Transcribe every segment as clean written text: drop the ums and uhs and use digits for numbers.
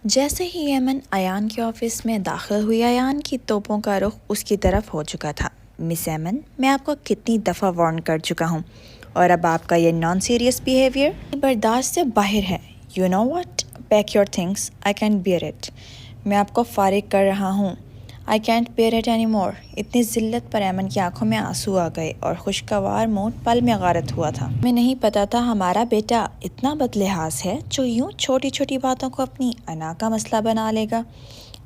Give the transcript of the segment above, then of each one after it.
جیسے ہی ایمن ایان کے آفس میں داخل ہوئی، ایان کی توپوں کا رخ اس کی طرف ہو چکا تھا۔ مس ایمن، میں آپ کو کتنی دفعہ وارن کر چکا ہوں، اور اب آپ کا یہ نان سیریس بیہیویئر برداشت سے باہر ہے۔ You know what, pack your things, I can't bear it. میں آپ کو فارغ کر رہا ہوں۔ I can't bear it any more. اتنی ذلت پر ایمن کی آنکھوں میں آنسو آ گئے اور خوشگوار موڈ پل میں غارت ہوا تھا۔ ہمیں نہیں پتا تھا ہمارا بیٹا اتنا بد لحاظ ہے جو یوں چھوٹی چھوٹی باتوں کو اپنی انا کا مسئلہ بنا لے گا۔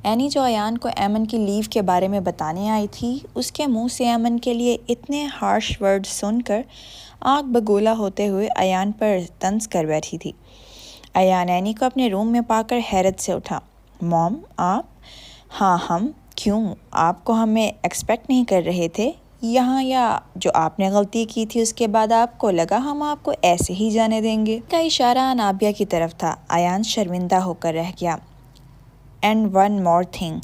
اینی جو ایان کو ایمن کی لیو کے بارے میں بتانے آئی تھی، اس کے منہ سے ایمن کے لیے اتنے ہارش ورڈ سن کر آنکھ بگولا ہوتے ہوئے ایان پر طنز کر بیٹھی تھی۔ ایان اینی کو اپنے روم میں پا کر حیرت سے اٹھا۔ موم، آپ؟ ہاں ہم۔ کیوں؟ آپ کو ہمیں ایکسپیکٹ نہیں کر رہے تھے یہاں، یا جو آپ نے غلطی کی تھی اس کے بعد آپ کو لگا ہم آپ کو ایسے ہی جانے دیں گے؟ کا اشارہ نابیہ کی طرف تھا۔ ایان شرمندہ ہو کر رہ گیا۔ And one more thing,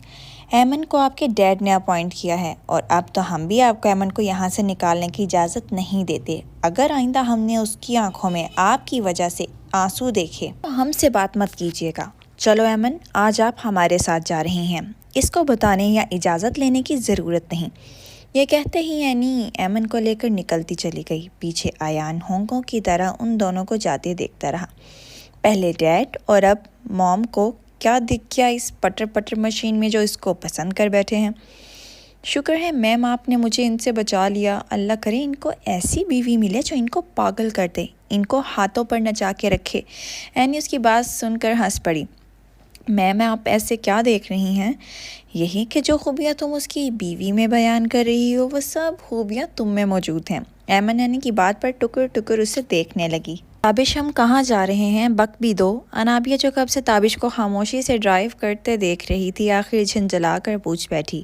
Aiman کو آپ کے ڈیڈ نے اپوائنٹ کیا ہے، اور اب تو ہم بھی آپ کو ایمن کو یہاں سے نکالنے کی اجازت نہیں دیتے۔ اگر آئندہ ہم نے اس کی آنکھوں میں آپ کی وجہ سے آنسو دیکھے تو ہم سے بات مت کیجیے گا۔ چلو ایمن، آج آپ ہمارے ساتھ جا رہے ہیں، اس کو بتانے یا اجازت لینے کی ضرورت نہیں۔ یہ کہتے ہی اینی ایمن کو لے کر نکلتی چلی گئی۔ پیچھے ایان ہونگوں کی طرح ان دونوں کو جاتے دیکھتا رہا۔ پہلے ڈیڈ اور اب موم کو کیا دکھ گیا اس پٹر پٹر مشین میں جو اس کو پسند کر بیٹھے ہیں۔ شکر ہے میم آپ نے مجھے ان سے بچا لیا۔ اللہ کرے ان کو ایسی بیوی ملے جو ان کو پاگل کر دے، ان کو ہاتھوں پر نچا کے رکھے۔ اینی اس کی بات سن کر ہنس پڑی۔ میم آپ ایسے کیا دیکھ رہی ہیں؟ یہی کہ جو خوبیاں تم اس کی بیوی میں بیان کر رہی ہو وہ سب خوبیاں تم میں موجود ہیں۔ ایمن اینی کی بات پر ٹکر ٹکر اسے دیکھنے لگی۔ تابش ہم کہاں جا رہے ہیں؟ بک بھی دو۔ انابیہ جو کب سے تابش کو خاموشی سے ڈرائیو کرتے دیکھ رہی تھی، آخر جھنجھلا کر پوچھ بیٹھی۔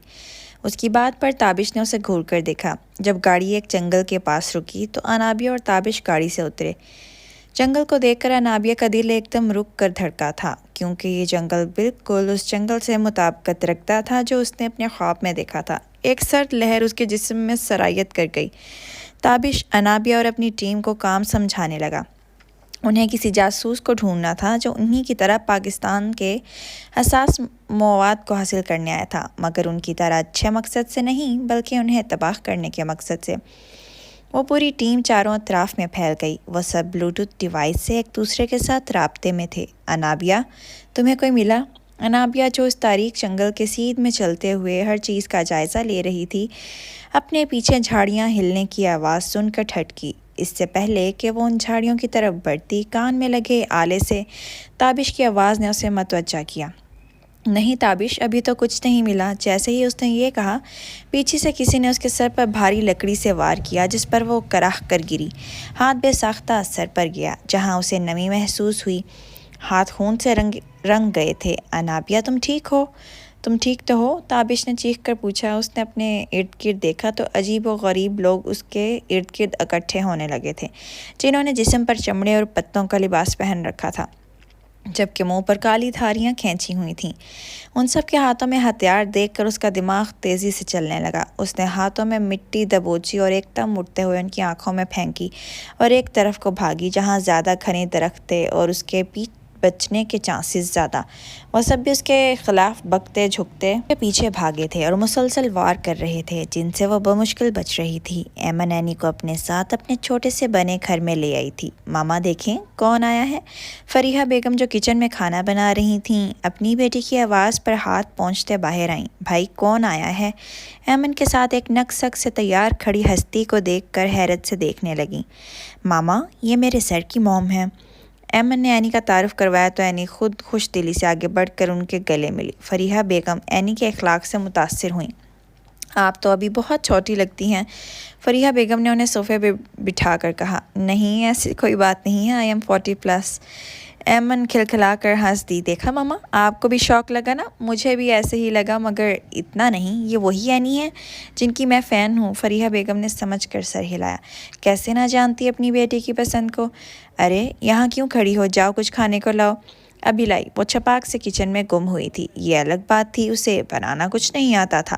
اس کی بات پر تابش نے اسے گھور کر دیکھا۔ جب گاڑی ایک جنگل کے پاس رکی تو انابیہ اور تابش گاڑی سے اترے۔ جنگل کو دیکھ کر انابیہ کا دل ایک دم رک کر دھڑکا تھا، کیونکہ یہ جنگل بالکل اس جنگل سے مطابقت رکھتا تھا جو اس نے اپنے خواب میں دیکھا تھا۔ ایک سرد لہر اس کے جسم میں سرایت کر گئی۔ تابش انابیہ اور اپنی ٹیم کو کام سمجھانے لگا۔ انہیں کسی جاسوس کو ڈھونڈنا تھا جو انہی کی طرح پاکستان کے حساس مواد کو حاصل کرنے آیا تھا، مگر ان کی طرح اچھے مقصد سے نہیں بلکہ انہیں تباہ کرنے کے مقصد سے۔ وہ پوری ٹیم چاروں اطراف میں پھیل گئی۔ وہ سب بلوٹوتھ ڈیوائس سے ایک دوسرے کے ساتھ رابطے میں تھے۔ انابیہ، تمہیں کوئی ملا؟ انابیہ جو اس تاریک جنگل کے سیدھ میں چلتے ہوئے ہر چیز کا جائزہ لے رہی تھی، اپنے پیچھے جھاڑیاں ہلنے کی آواز سن کر ٹھٹکی۔ اس سے پہلے کہ وہ ان جھاڑیوں کی طرف بڑھتی، کان میں لگے آلے سے تابش کی آواز نے اسے متوجہ کیا۔ نہیں تابش، ابھی تو کچھ نہیں ملا۔ جیسے ہی اس نے یہ کہا، پیچھے سے کسی نے اس کے سر پر بھاری لکڑی سے وار کیا، جس پر وہ کراہ کر گری۔ ہاتھ بے ساختہ سر پر گیا، جہاں اسے نمی محسوس ہوئی۔ ہاتھ خون سے رنگ گئے تھے۔ انابیہ، تم ٹھیک ہو؟ تم ٹھیک تو ہو؟ تابش نے چیخ کر پوچھا۔ اس نے اپنے ارد گرد دیکھا تو عجیب و غریب لوگ اس کے ارد گرد اکٹھے ہونے لگے تھے، جنہوں نے جسم پر چمڑے اور پتوں کا لباس پہن رکھا تھا، جبکہ منہ پر کالی دھاریاں کھینچی ہوئی تھیں۔ ان سب کے ہاتھوں میں ہتھیار دیکھ کر اس کا دماغ تیزی سے چلنے لگا۔ اس نے ہاتھوں میں مٹی دبوچی اور ایک دم اٹھتے ہوئے ان کی آنکھوں میں پھینکی اور ایک طرف کو بھاگی جہاں زیادہ گھنے درخت تھے اور اس کے بچنے کے چانسز زیادہ۔ وہ سب بھی اس کے خلاف بکتے جھکتے پیچھے بھاگے تھے اور مسلسل وار کر رہے تھے، جن سے وہ بمشکل بچ رہی تھی۔ ایمن اینی کو اپنے ساتھ اپنے چھوٹے سے بنے گھر میں لے آئی تھی۔ ماما دیکھیں کون آیا ہے۔ فریحہ بیگم جو کچن میں کھانا بنا رہی تھیں، اپنی بیٹی کی آواز پر ہاتھ پہنچتے باہر آئیں۔ بھائی کون آیا ہے؟ ایمن کے ساتھ ایک نک سک سے تیار کھڑی ہستی کو دیکھ کر حیرت سے دیکھنے لگیں۔ ماما، یہ میرے سر کی موم ہے۔ ایمن نے اینی کا تعارف کروایا تو اینی خود خوش دلی سے آگے بڑھ کر ان کے گلے ملی۔ فریحہ بیگم اینی کے اخلاق سے متاثر ہوئیں۔ آپ تو ابھی بہت چھوٹی لگتی ہیں۔ فریحہ بیگم نے انہیں صوفے پہ بٹھا کر کہا۔ نہیں، ایسی کوئی بات نہیں ہے، آئی ایم 40+۔ ایمن کھلکھلا کر ہنس دی۔ دیکھا ماما، آپ کو بھی شوق لگا نا؟ مجھے بھی ایسے ہی لگا، مگر اتنا نہیں۔ یہ وہی اینی ہے جن کی میں فین ہوں۔ فریحہ بیگم نے سمجھ کر سر ہلایا۔ کیسے نہ جانتی اپنی بیٹی کی پسند کو؟ ارے یہاں کیوں کھڑی ہو، جاؤ کچھ کھانے کو لاؤ۔ ابھی لائی۔ وہ چھپاک سے کچن میں گم ہوئی تھی۔ یہ الگ بات تھی، اسے بنانا کچھ نہیں آتا تھا۔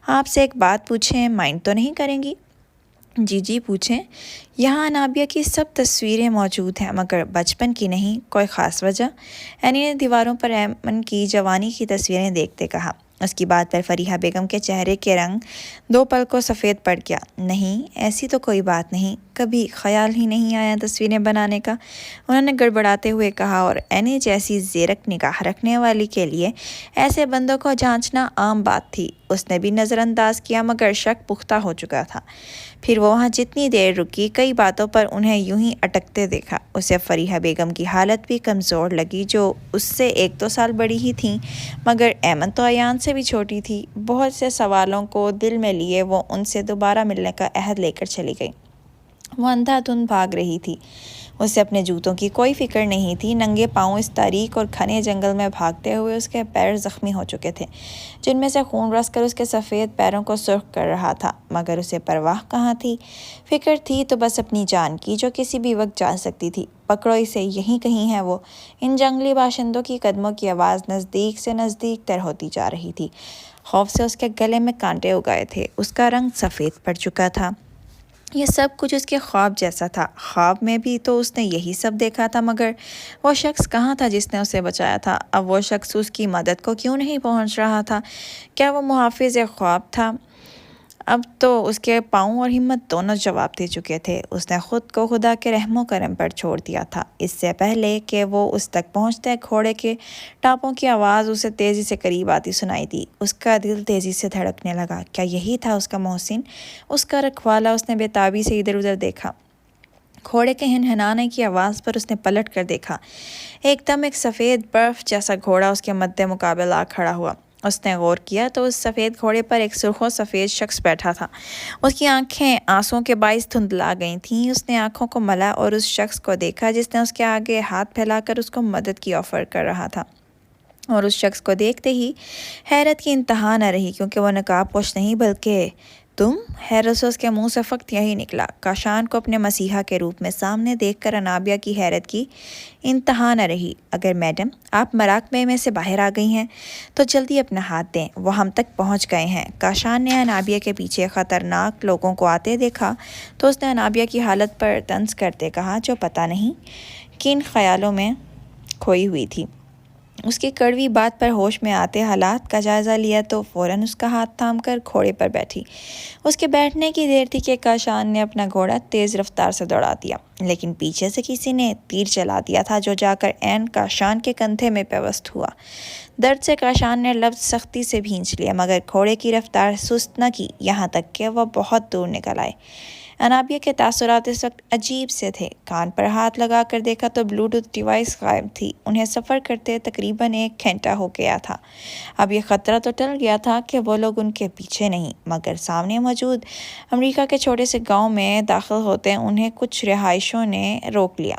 آپ سے ایک بات پوچھیں، مائنڈ تو نہیں کریں گی؟ جی جی پوچھیں۔ یہاں انابیہ کی سب تصویریں موجود ہیں مگر بچپن کی نہیں، کوئی خاص وجہ؟ اینی نے دیواروں پر ایمن کی جوانی کی تصویریں دیکھتے کہا۔ اس کی بات پر فریحہ بیگم کے چہرے کے رنگ دو پل کو سفید پڑ گیا۔ نہیں، ایسی تو کوئی بات نہیں، کبھی خیال ہی نہیں آیا تصویریں بنانے کا، انہوں نے گڑبڑاتے ہوئے کہا، اور اینی جیسی زیرک نگاہ رکھنے والی کے لیے ایسے بندوں کو جانچنا عام بات تھی۔ اس نے بھی نظر انداز کیا مگر شک پختہ ہو چکا تھا۔ پھر وہ وہاں جتنی دیر رکی کئی باتوں پر انہیں یوں ہی اٹکتے دیکھا۔ اسے فریحہ بیگم کی حالت بھی کمزور لگی جو اس سے 1-2 سال بڑی ہی تھیں، مگر ایمن تو ایان سے بھی چھوٹی تھی۔ بہت سے سوالوں کو دل میں لیے وہ ان سے دوبارہ ملنے کا عہد لے کر چلی گئی۔ وہ اندھا دھند بھاگ رہی تھی، اسے اپنے جوتوں کی کوئی فکر نہیں تھی۔ ننگے پاؤں اس تاریک اور گھنے جنگل میں بھاگتے ہوئے اس کے پیر زخمی ہو چکے تھے، جن میں سے خون رس کر اس کے سفید پیروں کو سرخ کر رہا تھا، مگر اسے پرواہ کہاں تھی۔ فکر تھی تو بس اپنی جان کی، جو کسی بھی وقت جا سکتی تھی۔ پکڑو اسے، یہیں کہیں ہے وہ۔ ان جنگلی باشندوں کی قدموں کی آواز نزدیک سے نزدیک تر ہوتی جا رہی تھی۔ خوف سے اس کے گلے میں کانٹے اگائے تھے، اس کا رنگ سفید پڑ چکا تھا۔ یہ سب کچھ اس کے خواب جیسا تھا۔ خواب میں بھی تو اس نے یہی سب دیکھا تھا، مگر وہ شخص کہاں تھا جس نے اسے بچایا تھا؟ اب وہ شخص اس کی مدد کو کیوں نہیں پہنچ رہا تھا؟ کیا وہ محافظ خواب تھا؟ اب تو اس کے پاؤں اور ہمت دونوں جواب دے چکے تھے۔ اس نے خود کو خدا کے رحم و کرم پر چھوڑ دیا تھا۔ اس سے پہلے کہ وہ اس تک پہنچتے، گھوڑے کے ٹاپوں کی آواز اسے تیزی سے قریب آتی سنائی دی۔ اس کا دل تیزی سے دھڑکنے لگا۔ کیا یہی تھا اس کا محسن، اس کا رکھوالا؟ اس نے بے تابی سے ادھر ادھر دیکھا۔ گھوڑے کے ہنہنانے کی آواز پر اس نے پلٹ کر دیکھا۔ ایک دم ایک سفید برف جیسا گھوڑا اس کے مد مقابل آ کھڑا ہوا۔ اس نے غور کیا تو اس سفید گھوڑے پر ایک سرخ و سفید شخص بیٹھا تھا۔ اس کی آنکھیں آنسوؤں کے باعث دھندلا گئی تھیں۔ اس نے آنکھوں کو ملا اور اس شخص کو دیکھا جس نے اس کے آگے ہاتھ پھیلا کر اس کو مدد کی آفر کر رہا تھا، اور اس شخص کو دیکھتے ہی حیرت کی انتہا نہ رہی، کیونکہ وہ نقاب پوش نہیں بلکہ تم؟ حیرت سے اس کے منہ سے فقط یہی نکلا۔ کاشان کو اپنے مسیحا کے روپ میں سامنے دیکھ کر انابیہ کی حیرت کی انتہا نہ رہی۔ اگر میڈم آپ مراقبے میں سے باہر آ گئی ہیں تو جلدی اپنا ہاتھ دیں، وہ ہم تک پہنچ گئے ہیں۔ کاشان نے انابیہ کے پیچھے خطرناک لوگوں کو آتے دیکھا تو اس نے انابیہ کی حالت پر طنز کرتے کہا، جو پتہ نہیں کن خیالوں میں کھوئی ہوئی تھی۔ اس کی کڑوی بات پر ہوش میں آتے حالات کا جائزہ لیا تو فوراً اس کا ہاتھ تھام کر گھوڑے پر بیٹھی۔ اس کے بیٹھنے کی دیر تھی کہ کاشان نے اپنا گھوڑا تیز رفتار سے دوڑا دیا، لیکن پیچھے سے کسی نے تیر چلا دیا تھا جو جا کر عین کاشان کے کندھے میں پیوست ہوا۔ درد سے کاشان نے لفظ سختی سے بھینچ لیا، مگر گھوڑے کی رفتار سست نہ کی، یہاں تک کہ وہ بہت دور نکل آئے۔ انابیہ کے تاثرات اس وقت عجیب سے تھے۔ کان پر ہاتھ لگا کر دیکھا تو بلوٹوتھ ڈیوائس غائب تھی۔ انہیں سفر کرتے تقریباً 1 گھنٹہ ہو گیا تھا۔ اب یہ خطرہ تو ٹل گیا تھا کہ وہ لوگ ان کے پیچھے نہیں، مگر سامنے موجود امریکہ کے چھوٹے سے گاؤں میں داخل ہوتے انہیں کچھ رہائشیوں نے روک لیا۔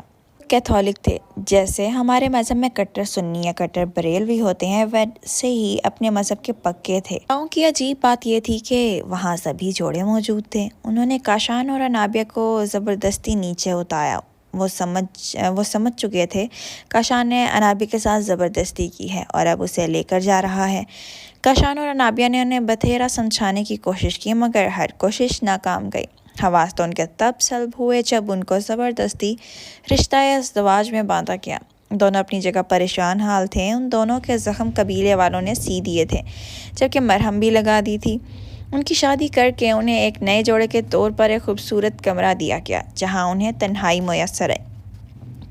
کیتھولک تھے، جیسے ہمارے مذہب میں کٹر سنی یا کٹر بریلوی ہوتے ہیں، ویسے ہی اپنے مذہب کے پکے تھے۔ گاؤں کی عجیب بات یہ تھی کہ وہاں سبھی جوڑے موجود تھے۔ انہوں نے کاشان اور انابیہ کو زبردستی نیچے اتارا۔ وہ سمجھ چکے تھے کاشان نے انابیہ کے ساتھ زبردستی کی ہے اور اب اسے لے کر جا رہا ہے۔ کاشان اور انابیہ نے انہیں بتھیرا سمجھانے کی کوشش کی، مگر ہر کوشش ناکام گئی۔ حواس تو ان کے تب سلب ہوئے جب ان کو زبردستی رشتہ ازدواج میں باندھا گیا۔ دونوں اپنی جگہ پریشان حال تھے۔ ان دونوں کے زخم قبیلے والوں نے سی دیے تھے، جبکہ مرہم بھی لگا دی تھی۔ ان کی شادی کر کے انہیں ایک نئے جوڑے کے طور پر ایک خوبصورت کمرہ دیا گیا جہاں انہیں تنہائی میسر ہے۔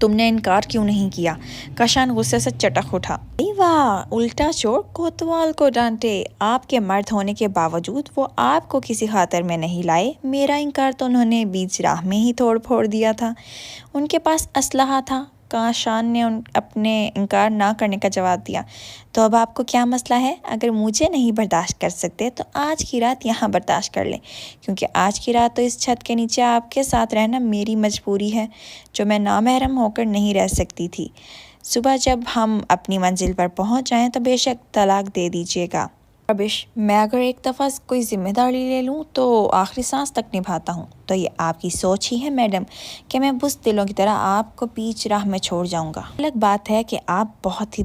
تم نے انکار کیوں نہیں کیا؟ کاشان غصے سے چٹک اٹھا۔ ای واہ، الٹا چور کوتوال کو ڈانٹے۔ آپ کے مرد ہونے کے باوجود وہ آپ کو کسی خاطر میں نہیں لائے۔ میرا انکار تو انہوں نے بیچ راہ میں ہی توڑ پھوڑ دیا تھا۔ ان کے پاس اسلحہ تھا۔ کاشان نے اپنے انکار نہ کرنے کا جواب دیا۔ تو اب آپ کو کیا مسئلہ ہے؟ اگر مجھے نہیں برداشت کر سکتے تو آج کی رات یہاں برداشت کر لیں، کیونکہ آج کی رات تو اس چھت کے نیچے آپ کے ساتھ رہنا میری مجبوری ہے، جو میں نامحرم ہو کر نہیں رہ سکتی تھی۔ صبح جب ہم اپنی منزل پر پہنچ جائیں تو بے شک طلاق دے دیجیے گا۔ ربش، میں اگر ایک دفعہ کوئی ذمہ داری لے لوں تو آخری سانس تک نبھاتا ہوں۔ تو یہ آپ کی سوچ ہی ہے میڈم کہ میں بزدلوں کی طرح آپ کو بیچ راہ میں چھوڑ جاؤں گا۔ الگ بات ہے کہ آپ بہت ہی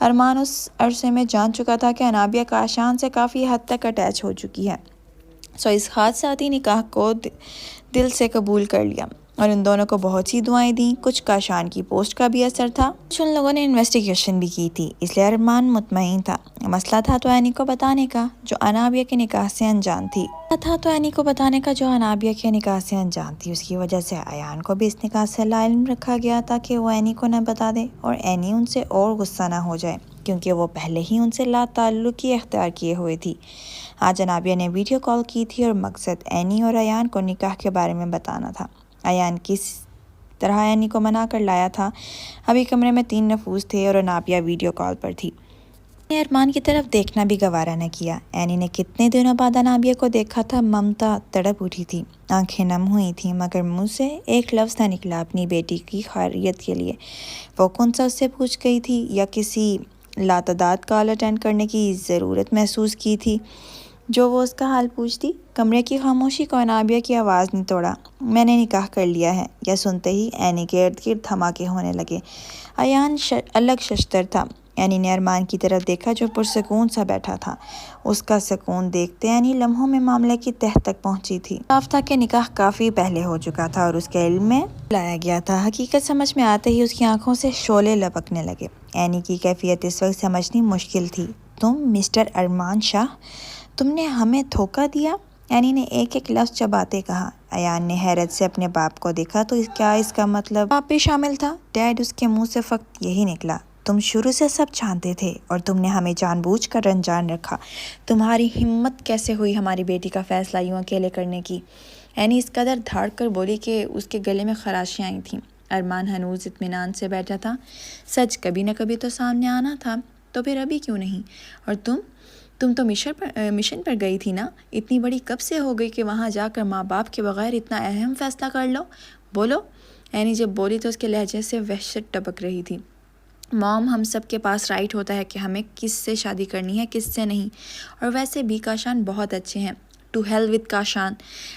ارمان اس عرصے میں جان چکا تھا کہ انابیہ کاشان سے کافی حد تک اٹیچ ہو چکی ہے، سو اس حادثاتی نکاح کو دل سے قبول کر لیا اور ان دونوں کو بہت سی دعائیں دیں۔ کچھ کاشان کی پوسٹ کا بھی اثر تھا، کچھ ان لوگوں نے انویسٹیگیشن بھی کی تھی، اس لیے ارمان مطمئن تھا۔ مسئلہ تھا تو اینی کو بتانے کا جو انابیہ کے نکاح سے انجان تھی، اس کی وجہ سے ایان کو بھی اس نکاح سے لاعلم رکھا گیا تاکہ وہ اینی کو نہ بتا دے اور اینی ان سے اور غصہ نہ ہو جائے کیونکہ وہ پہلے ہی ان سے لا تعلقی اختیار کیے ہوئے تھی۔ آج انابیہ نے ویڈیو کال کی تھی اور مقصد اینی اور ایان کو نکاح کے بارے میں بتانا تھا۔ ایان کس طرح اینی کو منا کر لایا تھا۔ ابھی کمرے میں 3 نفوس تھے اور انابیہ ویڈیو کال پر تھی۔ ارمان کی طرف دیکھنا بھی گوارا نہ کیا۔ اینی نے کتنے دنوں بعد انابیہ کو دیکھا تھا۔ ممتا تڑپ اٹھی تھی، آنکھیں نم ہوئی تھیں، مگر منہ سے ایک لفظ نہ نکلا اپنی بیٹی کی خیریت کے لیے۔ وہ کون سا اس سے پوچھ گئی تھی یا کسی لاتعداد کال اٹینڈ کرنے کی ضرورت محسوس کی تھی جو وہ اس کا حال پوچھتی؟ کمرے کی خاموشی کو انابیہ کی آواز نے توڑا۔ میں نے نکاح کر لیا ہے، یا سنتے ہی اینی کے ارد گرد دھماکے ہونے لگے۔ ایان الگ ششتر تھا۔ اینی نے ارمان کی طرف دیکھا جو پرسکون سا بیٹھا تھا۔ اس کا سکون دیکھتے اینی لمحوں میں معاملے کی تہہ تک پہنچی تھی۔ صاف تھا کہ نکاح کافی پہلے ہو چکا تھا اور اس کے علم میں لایا گیا تھا۔ حقیقت سمجھ میں آتے ہی اس کی آنکھوں سے شعلے لپکنے لگے۔ اینی کی کیفیت اس وقت سمجھنی مشکل تھی۔ تم مسٹر ارمان شاہ، تم نے ہمیں دھوکہ دیا؟ اینی نے ایک ایک لفظ چباتے کہا۔ ایان نے حیرت سے اپنے باپ کو دیکھا تو کیا اس کا مطلب باپ بھی شامل تھا؟ ڈیڈ، اس کے منہ سے فقط یہی نکلا۔ تم شروع سے سب جانتے تھے اور تم نے ہمیں جان بوجھ کر انجان رکھا۔ تمہاری ہمت کیسے ہوئی ہماری بیٹی کا فیصلہ یوں اکیلے کرنے کی؟ اینی اس قدر دھاڑ کر بولی کہ اس کے گلے میں خراشیاں آئی تھیں۔ ارمان ہنوز اطمینان سے بیٹھا تھا۔ سچ کبھی نہ کبھی تو سامنے آنا تھا، تو پھر ابھی کیوں نہیں؟ اور تم تو مشن پر گئی تھی نا؟ اتنی بڑی کب سے ہو گئی کہ وہاں جا کر ماں باپ کے بغیر اتنا اہم فیصلہ کر لو؟ بولو۔ اینی جب بولی تو اس کے لہجے سے وحشت ٹپک رہی تھی۔ موم، ہم سب کے پاس رائٹ ہوتا ہے کہ ہمیں کس سے شادی کرنی ہے کس سے نہیں، اور ویسے بھی کاشان بہت اچھے ہیں۔ ٹو ہیل وتھ کاشان،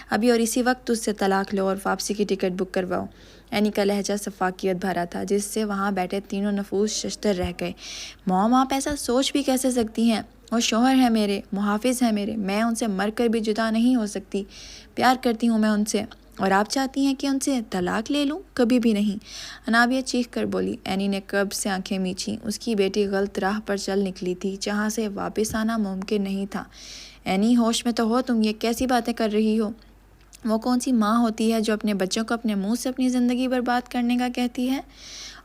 ابھی اور اسی وقت اس سے طلاق لو اور واپسی کی ٹکٹ بک کرواؤ۔ اینی کا لہجہ شفقت بھرا تھا جس سے وہاں بیٹھے تینوں نفوس ششدر رہ گئے۔ موم، آپ ایسا سوچ بھی کیسے سکتی ہیں؟ وہ شوہر ہے میرے، محافظ ہے میرے، میں ان سے مر کر بھی جدا نہیں ہو سکتی۔ پیار کرتی ہوں میں ان سے، اور آپ چاہتی ہیں کہ ان سے طلاق لے لوں؟ کبھی بھی نہیں، انابیہ چیخ کر بولی۔ اینی نے قبض سے آنکھیں میچیں۔ اس کی بیٹی غلط راہ پر چل نکلی تھی جہاں سے واپس آنا ممکن نہیں تھا۔ اینی، ہوش میں تو ہو تم، یہ کیسی باتیں کر رہی ہو؟ وہ کون سی ماں ہوتی ہے جو اپنے بچوں کو اپنے منہ سے اپنی زندگی برباد کرنے کا کہتی ہے؟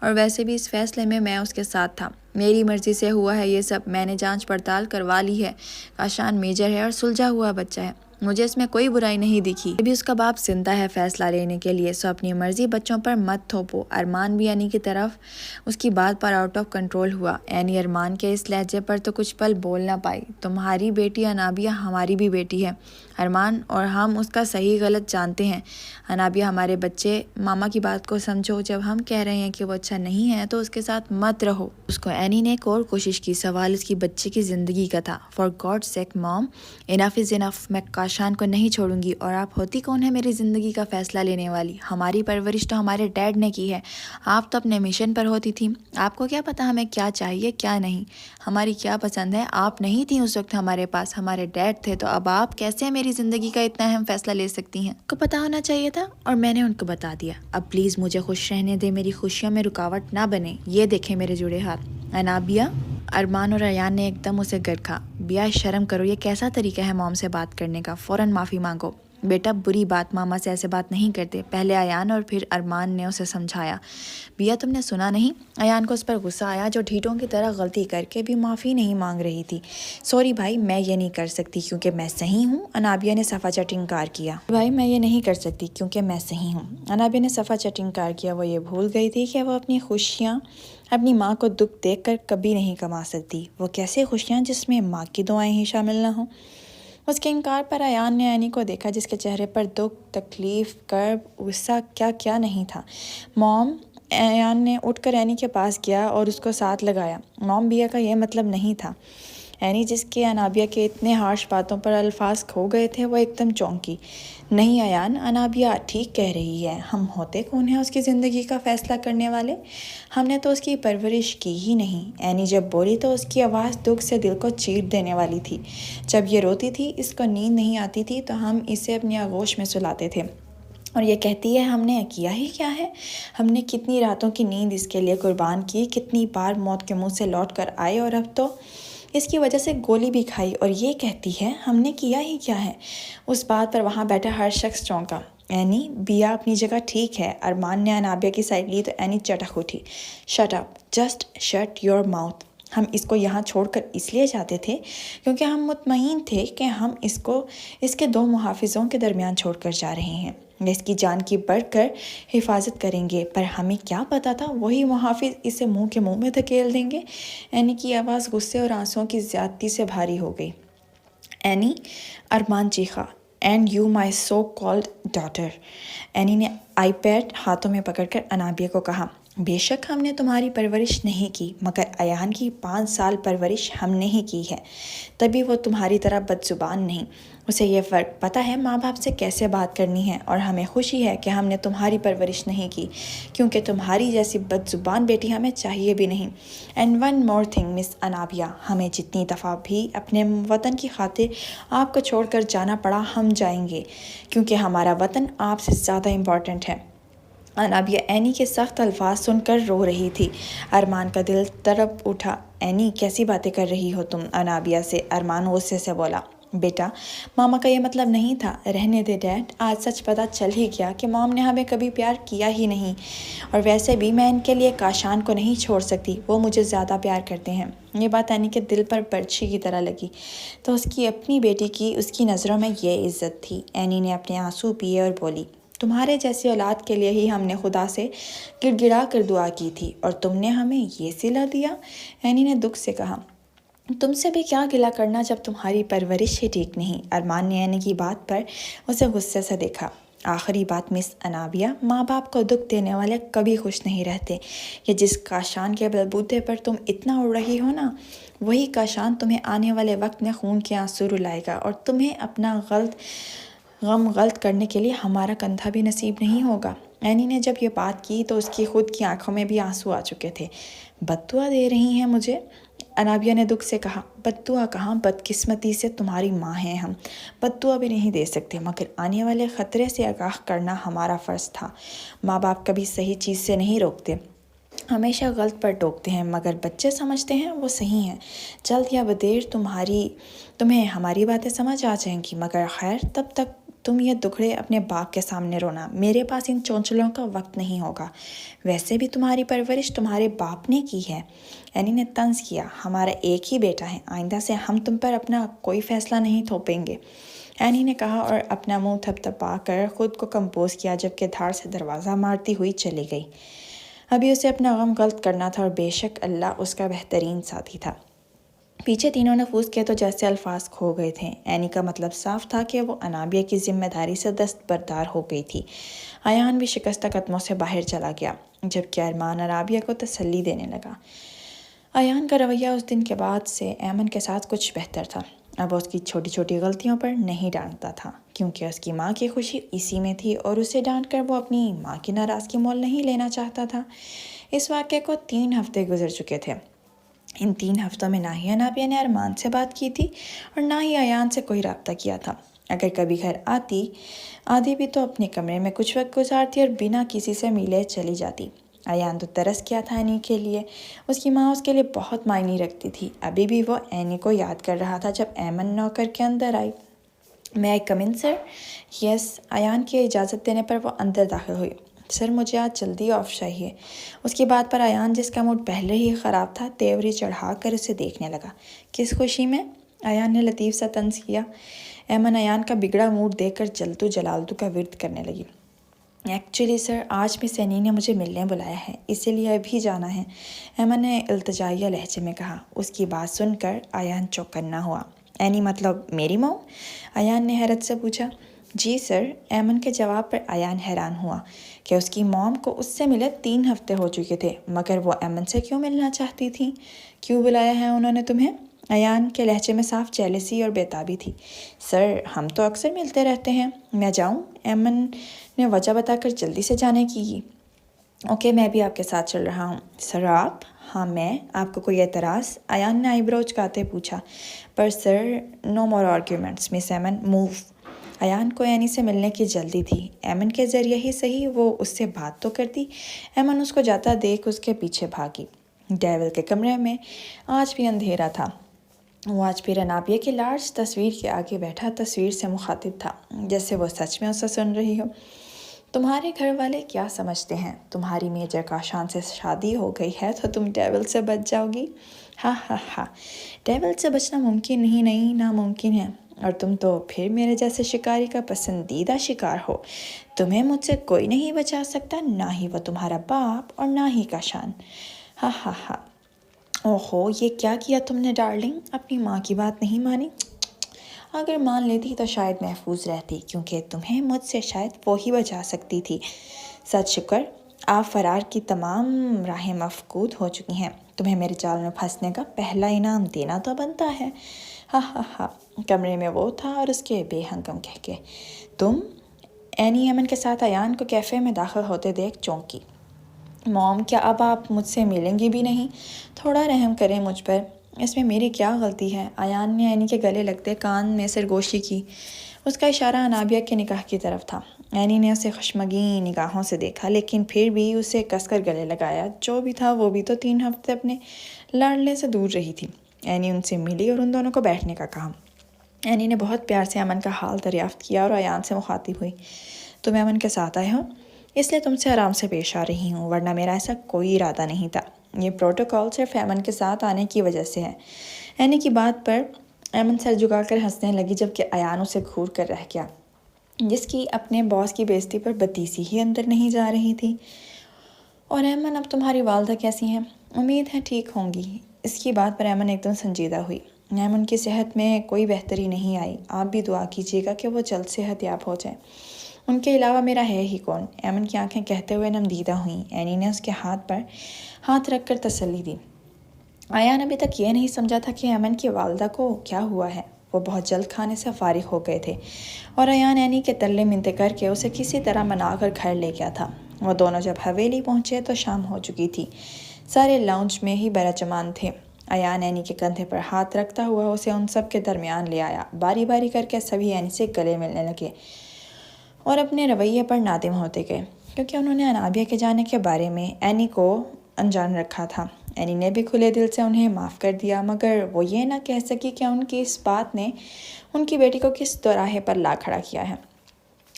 اور ویسے بھی اس فیصلے میں اس کے ساتھ تھا، میری مرضی سے ہوا ہے یہ سب، میں نے جانچ پڑتال کروا لی ہے۔ کاشان میجر ہے اور سلجھا ہوا بچہ ہے، مجھے اس میں کوئی برائی نہیں دکھی۔ ابھی اس کا باپ زندہ ہے فیصلہ لینے کے لیے، سو اپنی مرضی بچوں پر مت تھوپو۔ ارمان بھی اینی کی طرف اس کی بات پر آؤٹ آف کنٹرول ہوا۔ اینی ارمان کے اس لہجے پر تو کچھ پل بول نہ پائی۔ تمہاری بیٹی انابیہ ہماری بھی بیٹی ہے ارمان، اور ہم اس کا صحیح غلط جانتے ہیں۔ انابیہ ہمارے بچے، ماما کی بات کو سمجھو، جب ہم کہہ رہے ہیں کہ وہ اچھا نہیں ہے تو اس کے ساتھ مت رہو۔ اس کو اینی نے ایک اور کوشش کی، سوال اس کی بچے کی زندگی کا تھا۔ فار گاڈ سیک موم، انف از انف، میں کاشان کو نہیں چھوڑوں گی، اور آپ ہوتی کون ہے میری زندگی کا فیصلہ لینے والی؟ ہماری پرورش تو ہمارے ڈیڈ نے کی ہے، آپ تو اپنے مشن پر ہوتی تھی، آپ کو کیا پتا ہمیں کیا چاہیے کیا نہیں، ہماری کیا پسند ہے؟ آپ نہیں تھیں اس وقت ہمارے پاس، ہمارے ڈیڈ تھے، تو اب آپ کیسے میری زندگی کا اتنا اہم فیصلہ لے سکتی ہیں؟ کو پتا ہونا چاہیے تھا، اور میں نے ان کو بتا دیا۔ اب پلیز مجھے خوش رہنے دے، میری خوشیوں میں رکاوٹ نہ بنے۔ یہ دیکھیں میرے جڑے ہاتھ۔ انابیہ، ارمان اور ایان نے ایک دم اسے گرکھا۔ بیا، شرم کرو، یہ کیسا طریقہ ہے موم سے بات کرنے کا؟ فوراً معافی مانگو۔ بیٹا، بری بات، ماما سے ایسے بات نہیں کرتے۔ پہلے ایان اور پھر ارمان نے اسے سمجھایا۔ بیا، تم نے سنا نہیں؟ ایان کو اس پر غصہ آیا جو ڈھیٹوں کی طرح غلطی کر کے بھی معافی نہیں مانگ رہی تھی۔ سوری بھائی، میں یہ نہیں کر سکتی کیونکہ میں صحیح ہوں، انابیہ نے صفا چٹ انکار کیا۔ بھائی، میں یہ نہیں کر سکتی کیونکہ میں صحیح ہوں، انابیہ نے صفا چٹ انکار کیا۔ وہ یہ بھول گئی تھی کہ وہ اپنی خوشیاں اپنی ماں کو دکھ دیکھ کر کبھی نہیں کما سکتی۔ وہ کیسے خوشیاں جس میں ماں کی دعائیں ہی شامل نہ ہوں؟ اس کے انکار پر ایان نے اینی کو دیکھا جس کے چہرے پر دکھ، تکلیف، کرب، غصہ کیا کیا نہیں تھا۔ موم، ایان نے اٹھ کر اینی کے پاس گیا اور اس کو ساتھ لگایا۔ موم، بیا کا یہ مطلب نہیں تھا۔ اینی جس کے انابیہ کے اتنے ہارش باتوں پر الفاظ کھو گئے تھے وہ ایک دم چونکی۔ نہیں ایان، انابیہ ٹھیک کہہ رہی ہے، ہم ہوتے کون ہیں اس کی زندگی کا فیصلہ کرنے والے؟ ہم نے تو اس کی پرورش کی ہی نہیں۔ اینی جب بولی تو اس کی آواز دکھ سے دل کو چیر دینے والی تھی۔ جب یہ روتی تھی، اس کو نیند نہیں آتی تھی تو ہم اسے اپنی آغوش میں سلاتے تھے اور یہ کہتی ہے ہم نے کیا ہی کیا ہے، ہم نے کتنی راتوں کی نیند اس کے لیے قربان کی، کتنی بار موت کے منہ سے لوٹ کر آئے اور اب تو اس کی وجہ سے گولی بھی کھائی، اور یہ کہتی ہے ہم نے کیا ہی کیا ہے۔ اس بات پر وہاں بیٹھا ہر شخص چونکا۔ اینی، بیا اپنی جگہ ٹھیک ہے۔ ارمان نے انابیہ کی سائڈ لی تو اینی چٹک اٹھی۔ Shut up, just shut your mouth. ہم اس کو یہاں چھوڑ کر اس لیے جاتے تھے کیونکہ ہم مطمئن تھے کہ ہم اس کے 2 محافظوں کے درمیان چھوڑ کر جا رہے ہیں، اس کی جان کی بڑھ کر حفاظت کریں گے، پر ہمیں کیا پتا تھا وہی محافظ اسے منہ کے منہ میں دھکیل دیں گے۔ اینی کی آواز غصے اور آنسوؤں کی زیادتی سے بھاری ہو گئی۔ اینی، ارمان چیخا، and you my so called daughter. Annie نے آئی پیڈ ہاتھوں میں پکڑ کر انابیہ کو کہا، بے شک ہم نے تمہاری پرورش نہیں کی، مگر ایان کی 5 سال پرورش ہم نے ہی کی ہے، تبھی وہ تمہاری طرح بد زبان نہیں۔ اسے یہ فرق پتہ ہے ماں باپ سے کیسے بات کرنی ہے، اور ہمیں خوشی ہے کہ ہم نے تمہاری پرورش نہیں کی، کیونکہ تمہاری جیسی بد زبان بیٹی ہمیں چاہیے بھی نہیں۔ اینڈ ون مور تھنگ مس انابیہ، ہمیں جتنی دفعہ بھی اپنے وطن کی خاطر آپ کو چھوڑ کر جانا پڑا ہم جائیں گے، کیونکہ ہمارا وطن آپ سے زیادہ امپورٹنٹ ہے۔ انابیہ اینی کے سخت الفاظ سن کر رو رہی تھی۔ ارمان کا دل تڑپ اٹھا۔ اینی، کیسی باتیں کر رہی ہو تم انابیہ سے؟ ارمان غصے سے بولا۔ بیٹا، ماما کا یہ مطلب نہیں تھا، رہنے دے ڈیڈ، آج سچ پتہ چل ہی گیا کہ موم نے ہمیں کبھی پیار کیا ہی نہیں، اور ویسے بھی میں ان کے لیے کاشان کو نہیں چھوڑ سکتی، وہ مجھے زیادہ پیار کرتے ہیں۔ یہ بات اینی کے دل پر برچھی کی طرح لگی، تو اس کی اپنی بیٹی کی اس کی نظروں میں یہ عزت تھی۔ اینی نے اپنے آنسو پیے اور بولی، تمہارے جیسی اولاد کے لیے ہی ہم نے خدا سے گڑ گڑا کر دعا کی تھی، اور تم نے ہمیں یہ صلہ دیا۔ اینی نے دکھ سے کہا، تم سے بھی کیا گلہ کرنا جب تمہاری پرورش ہی ٹھیک نہیں۔ ارمان نے اینی کی بات پر اسے غصے سے دیکھا۔ آخری بات مس انابیہ، ماں باپ کو دکھ دینے والے کبھی خوش نہیں رہتے۔ یہ جس کاشان کے بلبوتے پر تم اتنا اڑ رہی ہو نا، وہی کاشان تمہیں آنے والے وقت میں خون کے آنسو رلائے گا، اور تمہیں اپنا غم غلط کرنے کے لیے ہمارا کندھا بھی نصیب نہیں ہوگا۔ اینی نے جب یہ بات کی تو اس کی خود کی آنکھوں میں بھی آنسو آ چکے تھے۔ بد دعا دے رہی ہیں مجھے؟ انابیہ نے دکھ سے کہا، بد دعا کہاں، بدقسمتی سے تمہاری ماں ہیں ہم، بد دعا بھی نہیں دے سکتے، مگر آنے والے خطرے سے آگاہ کرنا ہمارا فرض تھا۔ ماں باپ کبھی صحیح چیز سے نہیں روکتے، ہمیشہ غلط پر ٹوکتے ہیں، مگر بچے سمجھتے ہیں وہ صحیح ہیں۔ جلد یا بدیر تمہیں ہماری باتیں سمجھ آ جائیں گی، مگر خیر تب تک تم یہ دکھڑے اپنے باپ کے سامنے رونا، میرے پاس ان چونچلوں کا وقت نہیں ہوگا۔ ویسے بھی تمہاری پرورش تمہارے باپ نے کی ہے۔ اینی نے طنز کیا، ہمارا ایک ہی بیٹا ہے، آئندہ سے ہم تم پر اپنا کوئی فیصلہ نہیں تھوپیں گے، اینی نے کہا، اور اپنا منہ تھپ تھپا کر خود کو کمپوز کیا، جبکہ دھاڑ سے دروازہ مارتی ہوئی چلی گئی۔ ابھی اسے اپنا غم غلط کرنا تھا، اور بے شک اللہ اس کا بہترین ساتھی تھا۔ پیچھے تینوں نفوس کے تو جیسے الفاظ کھو گئے تھے۔ اینی کا مطلب صاف تھا کہ وہ انابیہ کی ذمہ داری سے دستبردار ہو گئی تھی۔ ایان بھی شکستہ قدموں سے باہر چلا گیا، جبکہ ارمان انابیہ کو تسلی دینے لگا۔ ایان کا رویہ اس دن کے بعد سے ایمن کے ساتھ کچھ بہتر تھا۔ اب وہ اس کی چھوٹی چھوٹی غلطیوں پر نہیں ڈانٹتا تھا، کیونکہ اس کی ماں کی خوشی اسی میں تھی، اور اسے ڈانٹ کر وہ اپنی ماں کی ناراضگی مول نہیں لینا چاہتا تھا۔ اس واقعے کو 3 ہفتے گزر چکے تھے۔ ان 3 ہفتوں میں نہ ہی انابیہ نے ارمان سے بات کی تھی، اور نہ ہی ایان سے کوئی رابطہ کیا تھا۔ اگر کبھی گھر آدھی بھی تو اپنے کمرے میں کچھ وقت گزارتی اور بنا کسی سے ملے چلی جاتی۔ ایان تو ترس کیا تھا اینی کے لیے، اس کی ماں اس کے لیے بہت معنی رکھتی تھی۔ ابھی بھی وہ اینی کو یاد کر رہا تھا جب ایمن نوکر کے اندر آئی۔ میں آئی کم ان سر؟ یس۔ ایان کی اجازت دینے پر وہ اندر داخل ہوئی۔ سر، مجھے آج جلدی آف چاہیے۔ اس کی بات پر ایان، جس کا موڈ پہلے ہی خراب تھا، تیوری چڑھا کر اسے دیکھنے لگا۔ کس خوشی میں؟ ایان نے لطیف سا طنز کیا۔ ایمن ایان کا بگڑا موڈ دیکھ کر جلدو جلالدو کا ورد کرنے لگی۔ ایکچولی سر، آج مس اینی نے مجھے ملنے بلایا ہے، اسی لیے ابھی جانا ہے، ایمن نے التجائیہ لہجے میں کہا۔ اس کی بات سن کر ایان چوکنا ہوا۔ اینی مطلب میری ماں؟ ایان نے حیرت سے پوچھا۔ جی سر۔ ایمن کے جواب پر ایان حیران ہوا کہ اس کی موم کو اس سے ملے 3 ہفتے ہو چکے تھے، مگر وہ ایمن سے کیوں ملنا چاہتی تھی؟ کیوں بلایا ہے انہوں نے تمہیں؟ ایان کے لہجے میں صاف جیلسی اور بیتابی تھی۔ سر، ہم تو اکثر ملتے رہتے ہیں، میں جاؤں؟ ایمن نے وجہ بتا کر جلدی سے جانے کی۔ اوکے، میں بھی آپ کے ساتھ چل رہا ہوں۔ سر آپ؟ ہاں میں۔ آپ کو کوئی اعتراض؟ ایان نے آئی برو اچکاتے پوچھا۔ پر سر، نو مور آرگیومنٹس مس ایمن، موو۔ ایان کو اینی سے ملنے کی جلدی تھی۔ ایمن کے ذریعے ہی صحیح وہ اس سے بات تو کرتی۔ ایمن اس کو جاتا دیکھ اس کے پیچھے بھاگی۔ ڈیول کے کمرے میں آج بھی اندھیرا تھا۔ وہ آج بھی رنابیہ کی لارج تصویر کے آگے بیٹھا تصویر سے مخاطب تھا، جیسے وہ سچ میں اسے سن رہی ہو۔ تمہارے گھر والے کیا سمجھتے ہیں؟ تمہاری میجر کاشان سے شادی ہو گئی ہے تو تم ڈیول سے بچ جاؤ گی؟ ہاں ہاں ہاں، ڈیول سے بچنا ممکن ہی نہیں، ناممکن ہے۔ اور تم تو پھر میرے جیسے شکاری کا پسندیدہ شکار ہو۔ تمہیں مجھ سے کوئی نہیں بچا سکتا، نہ ہی وہ تمہارا باپ اور نہ ہی کاشان۔ ہاں ہاں ہاں۔ اوہو، یہ کیا کیا تم نے ڈارلنگ؟ اپنی ماں کی بات نہیں مانی؟ اگر مان لیتی تو شاید محفوظ رہتی، کیونکہ تمہیں مجھ سے شاید وہی بچا سکتی تھی۔ سچ شکر، آپ فرار کی تمام راہیں مفقود ہو چکی ہیں۔ تمہیں میرے جال میں پھنسنے کا پہلا انعام دینا تو بنتا ہے۔ ہاں ہاں ہاں۔ کمرے میں وہ تھا اور اس کے بے ہنگم کہکے۔ تم؟ اینی ایمن کے ساتھ ایان کو کیفے میں داخل ہوتے دیکھ چونکی۔ موم، کیا اب آپ مجھ سے ملیں گی بھی نہیں؟ تھوڑا رحم کریں مجھ پر، اس میں میری کیا غلطی ہے؟ ایان نے اینی کے گلے لگتے کان میں سرگوشی کی۔ اس کا اشارہ انابیہ کے نکاح کی طرف تھا۔ اینی نے اسے خشمگین نگاہوں سے دیکھا، لیکن پھر بھی اسے کس کر گلے لگایا۔ جو بھی تھا وہ بھی تو 3 ہفتے اپنے لاڈلے سے دور رہی تھی۔ اینی ان سے ملی اور ان دونوں کو بیٹھنے کا کہا۔ اینی نے بہت پیار سے ایمن کا حال دریافت کیا اور ایان سے مخاطب ہوئی۔ تم ایمن کے ساتھ آئے ہو؟ اس لیے تم سے آرام سے پیش آ رہی ہوں، ورنہ میرا ایسا کوئی ارادہ نہیں تھا۔ یہ پروٹوکول صرف ایمن کے ساتھ آنے کی وجہ سے ہے۔ اینی کی بات پر ایمن سر جھکا کر ہنسنے لگی، جبکہ ایان اسے گھور کر رہ گیا، جس کی اپنے باس کی بے عزتی پر بدیسی ہی اندر نہیں جا رہی تھی۔ اور ایمن، اب تمہاری والدہ کیسی ہیں؟ امید ہے ٹھیک ہوں گی۔ اس کی بات پر ایمن ایک دم سنجیدہ ہوئی۔ ایمن کی صحت میں کوئی بہتری نہیں آئی، آپ بھی دعا کیجیے گا کہ وہ جلد صحت یاب ہو جائے۔ ان کے علاوہ میرا ہے ہی کون؟ ایمن کی آنکھیں کہتے ہوئے نمدیدہ ہوئیں۔ اینی نے اس کے ہاتھ پر ہاتھ رکھ کر تسلی دی۔ ایان ابھی تک یہ نہیں سمجھا تھا کہ ایمن کی والدہ کو کیا ہوا ہے۔ وہ بہت جلد کھانے سے فارغ ہو گئے تھے اور ایان اینی کے ترلے منتے کر کے اسے کسی طرح منا کر گھر لے گیا تھا۔ وہ دونوں جب حویلی پہنچے تو شام ہو چکی تھی۔ سارے لاؤنج میں ہی براجمان تھے۔ ایان اینی کے کندھے پر ہاتھ رکھتا ہوا اسے ان سب کے درمیان لے آیا۔ باری باری کر کے سبھی اینی سے گلے ملنے لگے اور اپنے رویے پر نادم ہوتے گئے، کیونکہ انہوں نے انابیہ کے جانے کے بارے میں اینی کو انجان رکھا تھا۔ اینی نے بھی کھلے دل سے انہیں معاف کر دیا، مگر وہ یہ نہ کہہ سکی کہ ان کی اس بات نے ان کی بیٹی کو کس دوراہے پر لا کھڑا کیا ہے۔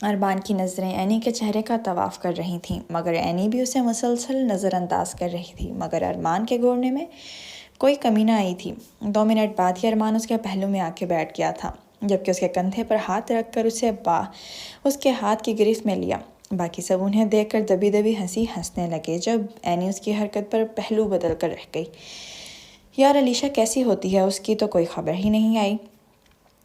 ارمان کی نظریں اینی کے چہرے کا طواف کر رہی تھیں، مگر اینی بھی اسے مسلسل نظر انداز کر رہی تھی، مگر ارمان کے گھورنے میں کوئی کمی نہ آئی تھی۔ 2 منٹ بعد ہی ارمان اس کے پہلو میں آ کے بیٹھ گیا تھا، جبکہ اس کے کندھے پر ہاتھ رکھ کر اس کے ہاتھ کی گرفت میں لیا۔ باقی سب انہیں دیکھ کر دبی دبی ہنسنے لگے، جب اینی اس کی حرکت پر پہلو بدل کر رہ گئی۔ یار علیشا کیسی ہوتی ہے؟ اس کی تو کوئی خبر ہی نہیں آئی۔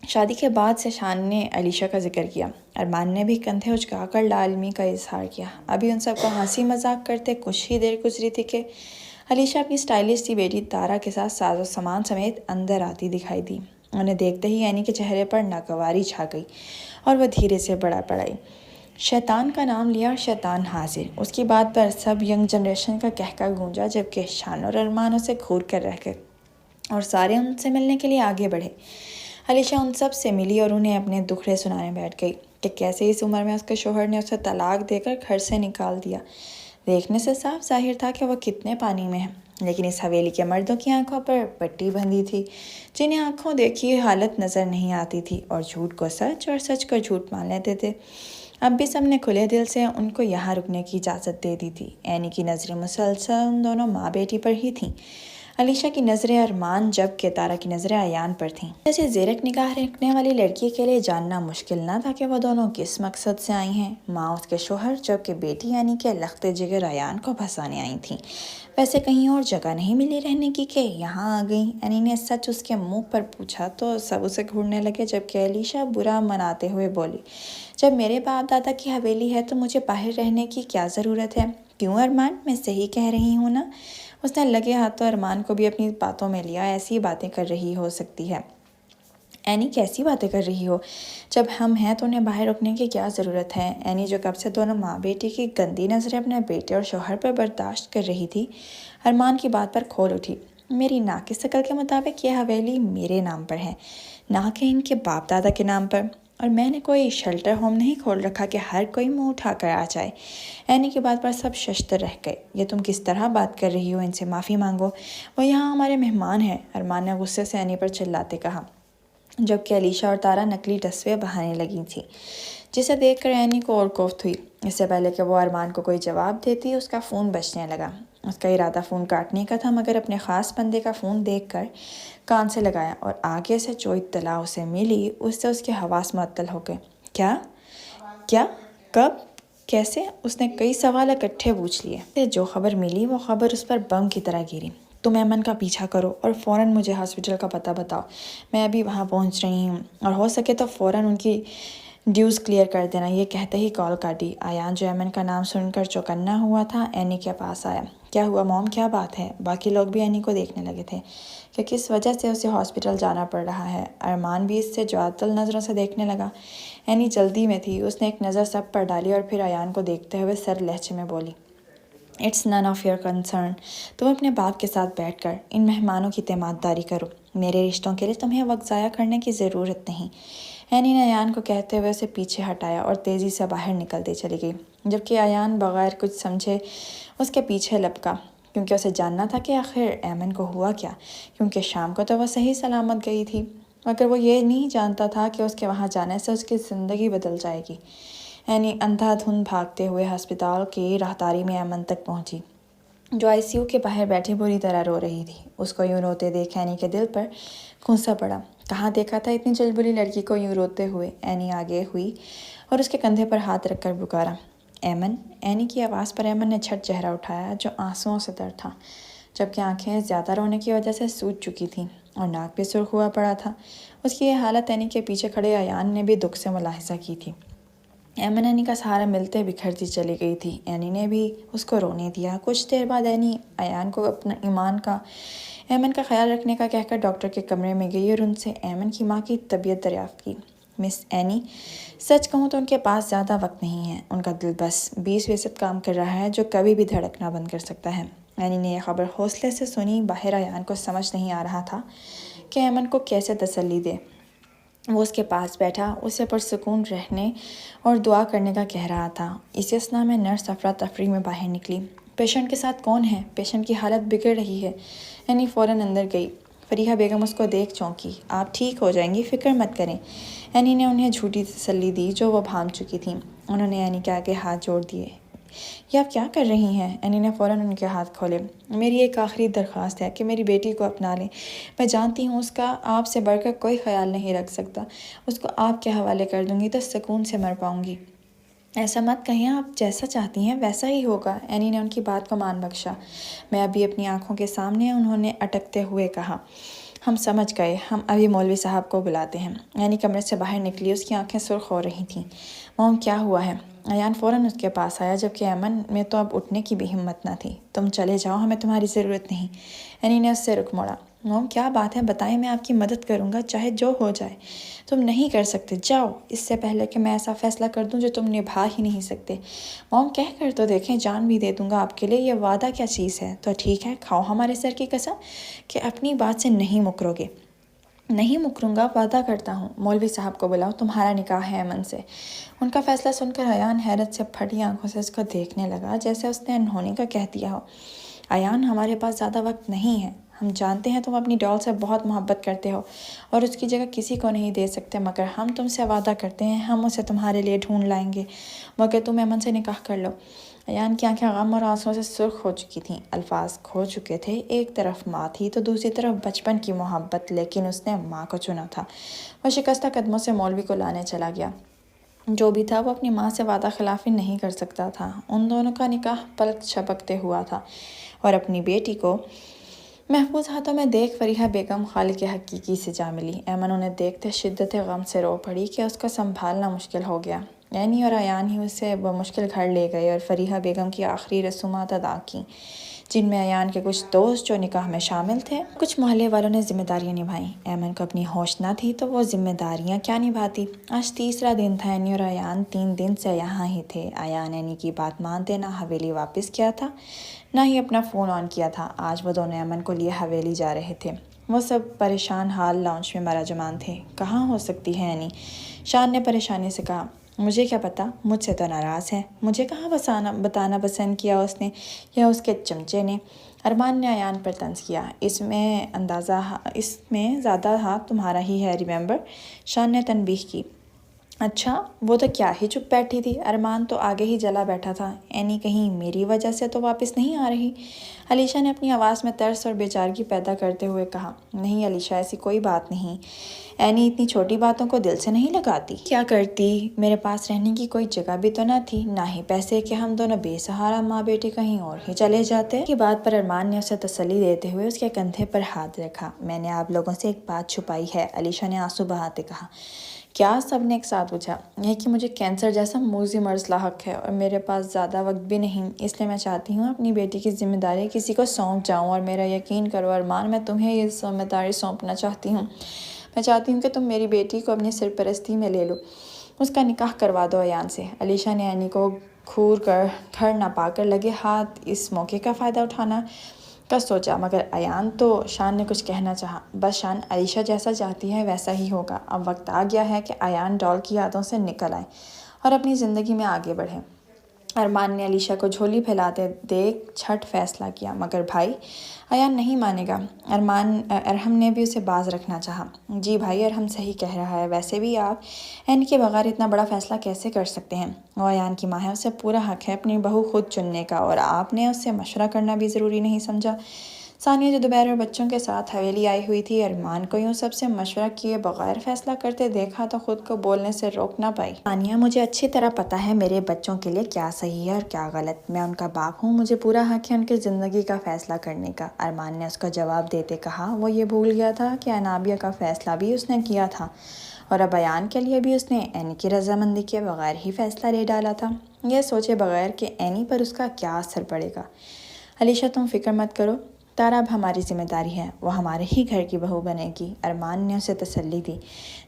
شادی کے بعد سے شان نے علیشا کا ذکر کیا۔ ارمان نے بھی کندھے اچکا کر لاعلمی کا اظہار کیا۔ ابھی ان سب کو ہنسی مذاق کرتے کچھ ہی دیر گزری تھی کہ علیشا اپنی اسٹائلش سی بیٹی تارا کے ساتھ ساز و سامان سمیت اندر آتی دکھائی دی۔ انہیں دیکھتے ہی اینی کے چہرے پر ناگواری چھا گئی اور وہ دھیرے سے بڑا پڑائی۔ شیطان کا نام لیا اور شیطان حاضر۔ اس کی بات پر سب ینگ جنریشن کا کہکا گونجا، جبکہ شان اور ارمان اسے گھور کر رہ گئے اور سارے ان سے ملنے کے لیے آگے بڑھے۔ علیشا ان سب سے ملی اور انہیں اپنے دکھڑے سنانے بیٹھ گئی کہ کیسے اس عمر میں اس کے شوہر نے اسے طلاق دے کر گھر سے نکال دیا۔ دیکھنے سے صاف ظاہر تھا کہ وہ کتنے پانی میں ہیں، لیکن اس حویلی کے مردوں کی آنکھوں پر پٹی بندھی تھی، جنہیں آنکھوں دیکھی حالت نظر نہیں آتی تھی اور جھوٹ کو سچ اور سچ کو جھوٹ مان لیتے تھے۔ اب بھی سب نے کھلے دل سے ان کو یہاں رکنے کی اجازت دے دی تھی۔ اینی کی نظریں مسلسل ان دونوں ماں بیٹی پر ہی تھیں، علیشا کی نظریں ارمان، جبکہ تارا کی نظریں ایان پر تھیں۔ جیسے زیرک نگاہ رکھنے والی لڑکی کے لیے جاننا مشکل نہ تھا کہ وہ دونوں کس مقصد سے آئی ہیں، ماں اس کے شوہر، جبکہ بیٹی یعنی کہ لخت جگر ایان کو پھنسانے آئی تھیں۔ ویسے کہیں اور جگہ نہیں ملی رہنے کی کہ یہاں آ گئیں؟ اینی نے سچ اس کے منہ پر پوچھا تو سب اسے گھورنے لگے، جبکہ علیشا برا مناتے ہوئے بولی، جب میرے باپ دادا کی حویلی ہے تو مجھے باہر رہنے کی کیا ضرورت ہے؟ کیوں ارمان، میں صحیح کہہ رہی ہوں نا؟ اس نے لگے ہاتھوں ارمان کو بھی اپنی باتوں میں لیا۔ ایسی باتیں کر رہی ہو سکتی ہے اینی، کیسی باتیں کر رہی ہو؟ جب ہم ہیں تو انہیں باہر رکنے کی کیا ضرورت ہے؟ اینی جو کب سے دونوں ماں بیٹی کی گندی نظریں اپنے بیٹے اور شوہر پر برداشت کر رہی تھی، ارمان کی بات پر کھول اٹھی۔ میری ناقص شکل کے مطابق یہ حویلی میرے نام پر ہے، نہ کہ ان کے باپ دادا کے نام پر، اور میں نے کوئی شیلٹر ہوم نہیں کھول رکھا کہ ہر کوئی منہ اٹھا کر آ جائے۔ اینی کی بات پر سب ششدر رہ گئے۔ یہ تم کس طرح بات کر رہی ہو؟ ان سے معافی مانگو، وہ یہاں ہمارے مہمان ہیں، ارمان نے غصے سے اینی پر چلاتے کہا، جبکہ علیشا اور تارا نقلی تصویر بہانے لگی تھیں، جسے دیکھ کر اینی کو اور کوفت ہوئی۔ اس سے پہلے کہ وہ ارمان کو کوئی جواب دیتی، اس کا فون بجنے لگا۔ اس کا ارادہ فون کاٹنے کا تھا، مگر اپنے خاص بندے کا فون دیکھ کر کان سے لگایا، اور آگے سے جو اطلاع اسے ملی اس سے اس کے حواس معطل ہو گئے۔ کیا؟ کب؟ کیسے؟ اس نے کئی سوال اکٹھے پوچھ لیے۔ جو خبر ملی وہ خبر اس پر بم کی طرح گری۔ تم ایمن کا پیچھا کرو اور فوراً مجھے ہاسپٹل کا پتہ بتاؤ، میں ابھی وہاں پہنچ رہی ہوں، اور ہو سکے تو فوراً ان کی ڈیوز کلیئر کر دینا۔ یہ کہتے ہی کال کاٹی۔ ایان جو ایمن کا نام سن کر چوکنا ہوا تھا، اینی کے پاس آیا۔ کیا ہوا موم، کیا بات ہے؟ باقی لوگ بھی اینی کو دیکھنے لگے تھے کہ کس وجہ سے اسے ہاسپٹل جانا پڑ رہا ہے۔ ارمان بھی اس سے جعل نظروں سے دیکھنے لگا۔ اینی جلدی میں تھی، اس نے ایک نظر سب پر ڈالی اور پھر ایان کو دیکھتے ہوئے سر لہجے میں بولی، it's none of your concern. تم اپنے باپ کے ساتھ بیٹھ کر ان مہمانوں کی تیمارداری کرو، میرے رشتوں کے لیے تمہیں وقت ضائع کرنے کی ضرورت نہیں۔ اینی نے ایان کو کہتے ہوئے اسے پیچھے ہٹایا اور تیزی سے باہر نکلتے چلی گئی، جبکہ ایان بغیر کچھ سمجھے اس کے پیچھے لپکا، کیونکہ اسے جاننا تھا کہ آخر ایمن کو ہوا کیا، کیونکہ شام کو تو وہ صحیح سلامت گئی تھی، مگر وہ یہ نہیں جانتا تھا کہ اس کے وہاں جانے سے اس کی زندگی بدل جائے گی۔ اینی اندھا دھند بھاگتے ہوئے ہسپتال کی راہداری میں ایمن تک پہنچی، جو آئی سی یو کے باہر بیٹھی بری طرح رو رہی تھی۔ اس کو یوں روتے دیکھ اینی کے دل پر کھونسا پڑا۔ کہاں دیکھا تھا اتنی چلبلی لڑکی کو یوں روتے ہوئے؟ اینی آگے ہوئی اور اس کے کندھے پر ہاتھ رکھ کر پکارا، ایمن۔ اینی کی آواز پر ایمن نے جھٹ چہرہ اٹھایا، جو آنسوؤں سے تر تھا، جبکہ آنکھیں زیادہ رونے کی وجہ سے سوج چکی تھیں اور ناک بھی سرخ ہوا پڑا تھا۔ اس کی یہ حالت اینی کے پیچھے کھڑے ایان نے بھی دکھ سے ملاحظہ کی تھی۔ ایمن اینی کا سہارا ملتے بکھرتی چلی گئی تھی۔ اینی نے بھی اس کو رونے دیا۔ کچھ دیر بعد اینی ایان کو اپنا ایمن کا خیال رکھنے کا کہہ کر ڈاکٹر کے کمرے میں گئی اور ان سے ایمن کی ماں کی طبیعت دریافت کی۔ مس اینی، سچ کہوں تو ان کے پاس زیادہ وقت نہیں ہے، ان کا دل بس 20% کام کر رہا ہے، جو کبھی بھی دھڑکنا بند کر سکتا ہے۔ اینی نے یہ خبر حوصلے سے سنی۔ باہر ایان کو سمجھ نہیں آ رہا تھا کہ ایمن کو کیسے تسلی دے۔ وہ اس کے پاس بیٹھا، اسے پرسکون رہنے اور دعا کرنے کا کہہ رہا تھا۔ اسی اثنا میں نرس افراتفری میں باہر نکلی۔ پیشنٹ کے ساتھ کون ہے؟ پیشنٹ کی حالت بگڑ رہی ہے۔ اینی فوراً اندر گئی۔ فریحہ بیگم اس کو دیکھ چونکی۔ آپ ٹھیک ہو جائیں گی، فکر مت کریں۔ اینی نے انہیں جھوٹی تسلی دی جو وہ بھانپ چکی تھیں۔ انہوں نے اینی کے آگے ہاتھ جوڑ دیے۔ یہ آپ کیا کر رہی ہیں؟ اینی نے فوراً ان کے ہاتھ کھولے۔ میری ایک آخری درخواست ہے کہ میری بیٹی کو اپنا لیں۔ میں جانتی ہوں اس کا آپ سے بڑھ کر کوئی خیال نہیں رکھ سکتا۔ اس کو آپ کے حوالے کر دوں گی تو سکون سے مر پاؤں گی۔ ایسا مت کہیں، آپ جیسا چاہتی ہیں ویسا ہی ہوگا۔ اینی نے ان کی بات کو مان بخشا۔ میں ابھی اپنی آنکھوں کے سامنے، انہوں نے اٹکتے ہوئے کہا۔ ہم سمجھ گئے، ہم ابھی مولوی صاحب کو بلاتے ہیں۔ اینی کمرے سے باہر نکلی، اس کی آنکھیں سرخ ہو رہی تھیں۔ موم، کیا ہوا ہے؟ ایان فوراً اس کے پاس آیا، جبکہ ایمن میں تو اب اٹھنے کی بھی ہمت نہ تھی۔ تم چلے جاؤ، ہمیں تمہاری ضرورت نہیں۔ اینی نے اس سے رخ موڑا۔ موم، کیا بات ہے؟ بتائیں، میں آپ کی مدد کروں گا، چاہے جو ہو جائے۔ تم نہیں کر سکتے، جاؤ، اس سے پہلے کہ میں ایسا فیصلہ کر دوں جو تم نبھا ہی نہیں سکتے۔ موم، کہہ کر تو دیکھیں، جان بھی دے دوں گا آپ کے لیے، یہ وعدہ کیا چیز ہے؟ تو ٹھیک ہے، کھاؤ ہمارے سر کی قسم کہ اپنی بات سے نہیں مکرو گے۔ نہیں مکروں گا، وعدہ کرتا ہوں۔ مولوی صاحب کو بلاؤ، تمہارا نکاح ہے ایمن سے۔ ان کا فیصلہ سن کر ایان حیرت سے پھٹی آنکھوں سے اس کو دیکھنے لگا، جیسے اس نے انہونے کا کہہ دیا ہو۔ ایان، ہمارے پاس زیادہ وقت نہیں ہے۔ ہم جانتے ہیں تم اپنی ڈال سے بہت محبت کرتے ہو اور اس کی جگہ کسی کو نہیں دے سکتے، مگر ہم تم سے وعدہ کرتے ہیں ہم اسے تمہارے لیے ڈھونڈ لائیں گے، مگر تم ایمن سے نکاح کر لو۔ ایان کی آنکھیں غم اور آنسوؤں سے سرخ ہو چکی تھیں، الفاظ کھو چکے تھے۔ ایک طرف ماں تھی تو دوسری طرف بچپن کی محبت، لیکن اس نے ماں کو چنا تھا۔ وہ شکستہ قدموں سے مولوی کو لانے چلا گیا۔ جو بھی تھا، وہ اپنی ماں سے وعدہ خلافی نہیں کر سکتا تھا۔ ان دونوں کا نکاح پلک جھپکتے ہوا تھا، اور اپنی بیٹی کو محفوظ ہاتھوں میں دیکھ فریحہ بیگم خالق حقیقی سے جا ملی۔ ایمن انہیں دیکھتے شدت غم سے رو پڑی کہ اس کو سنبھالنا مشکل ہو گیا۔ اینی اور ایان ہی اسے بمشکل گھر لے گئے اور فریحہ بیگم کی آخری رسومات ادا کیں، جن میں ایان کے کچھ دوست جو نکاح میں شامل تھے۔ کچھ محلے والوں نے ذمہ داریاں نبھائیں۔ ایمن کو اپنی ہوش نہ تھی تو وہ ذمہ داریاں کیا نبھاتی۔ آج تیسرا دن تھا۔ اینی اور ایان 3 دن سے یہاں ہی تھے۔ ایان اینی کی بات مانتے نہ حویلی واپس کیا تھا نہ ہی اپنا فون آن کیا تھا۔ آج وہ دونوں ایمن کو لیے حویلی جا رہے تھے۔ وہ سب پریشان حال لاؤنج میں مراجمان تھے۔ کہاں ہو سکتی ہے اینی؟ شان نے پریشانی سے کہا، مجھے کیا پتا، مجھ سے تو ناراض ہے، مجھے کہاں بتانا پسند کیا اس نے یا اس کے چمچے نے۔ ارمان نے ایان پر طنز کیا، اس میں زیادہ ہاتھ تمہارا ہی ہے، ریممبر؟ شان نے تنبیہ کی۔ اچھا، وہ تو کیا ہی چپ بیٹھی تھی، ارمان تو آگے ہی جلا بیٹھا تھا۔ اینی کہیں میری وجہ سے تو واپس نہیں آ رہی؟ علیشا نے اپنی آواز میں ترس اور بیچارگی پیدا کرتے ہوئے کہا۔ نہیں علیشا، ایسی کوئی بات نہیں۔ اینی اتنی چھوٹی باتوں کو دل سے نہیں لگاتی۔ کیا کرتی؟ میرے پاس رہنے کی کوئی جگہ بھی تو نہ تھی، نہ ہی پیسے کہ ہم دونوں بے سہارا ماں بیٹی کہیں اور ہی چلے جاتے۔ کی بات پر ارمان نے اسے تسلی دیتے ہوئے اس کے کندھے پر ہاتھ رکھا۔ میں نے آپ لوگوں سے ایک بات چھپائی ہے، علیشا نے آنسو بہاتے کہا۔ کیا؟ سب نے ایک ساتھ پوچھا۔ یہ کہ مجھے کینسر جیسا موذی مرض لاحق ہے اور میرے پاس زیادہ وقت بھی نہیں، اس لیے میں چاہتی ہوں اپنی بیٹی کی ذمہ داری کسی کو سونپ جاؤں، اور میرا یقین کرو ارمان، میں تمہیں یہ ذمہ داری سونپنا چاہتی ہوں۔ میں چاہتی ہوں کہ تم میری بیٹی کو اپنی سرپرستی میں لے لو، اس کا نکاح کروا دو ایان سے۔ علیشا نے اینی کو گھور کر گھر نہ پا کر لگے ہاتھ اس موقع کا فائدہ اٹھانا کا سوچا، مگر ایان تو شان نے کچھ کہنا چاہا۔ بس شان، علیشا جیسا چاہتی ہے ویسا ہی ہوگا۔ اب وقت آ گیا ہے کہ ایان ڈال کی یادوں سے نکل آئے اور اپنی زندگی میں آگے بڑھے۔ ارمان نے علیشا کو جھولی پھیلاتے دیکھ جھٹ فیصلہ کیا، مگر بھائی ایان نہیں مانے گا۔ ارحم نے بھی اسے باز رکھنا چاہا۔ جی بھائی، ارحم صحیح کہہ رہا ہے، ویسے بھی آپ اینی کے بغیر اتنا بڑا فیصلہ کیسے کر سکتے ہیں؟ وہ ایان کی ماں ہے، اسے پورا حق ہے اپنی بہو خود چننے کا، اور آپ نے اس سے مشورہ کرنا بھی ضروری نہیں سمجھا؟ ثانیہ جو دوپہر اور بچوں کے ساتھ حویلی آئی ہوئی تھی، ارمان کو یوں سب سے مشورہ کیے بغیر فیصلہ کرتے دیکھا تو خود کو بولنے سے روک نہ پائی۔ ثانیہ، مجھے اچھی طرح پتہ ہے میرے بچوں کے لیے کیا صحیح ہے اور کیا غلط۔ میں ان کا باپ ہوں، مجھے پورا حق ہے ان کی زندگی کا فیصلہ کرنے کا۔ ارمان نے اس کا جواب دیتے کہا، وہ یہ بھول گیا تھا کہ انابیہ کا فیصلہ بھی اس نے کیا تھا اور اب ایان کے لیے بھی اس نے اینی کی رضامندی کے بغیر ہی فیصلہ لے ڈالا تھا، یہ سوچے بغیر کہ اینی پر اس کا کیا اثر پڑے گا۔ علیشا، تم فکر مت کرو، تارا اب ہماری ذمہ داری ہے، وہ ہمارے ہی گھر کی بہو بنے گی۔ ارمان نے اسے تسلی دی،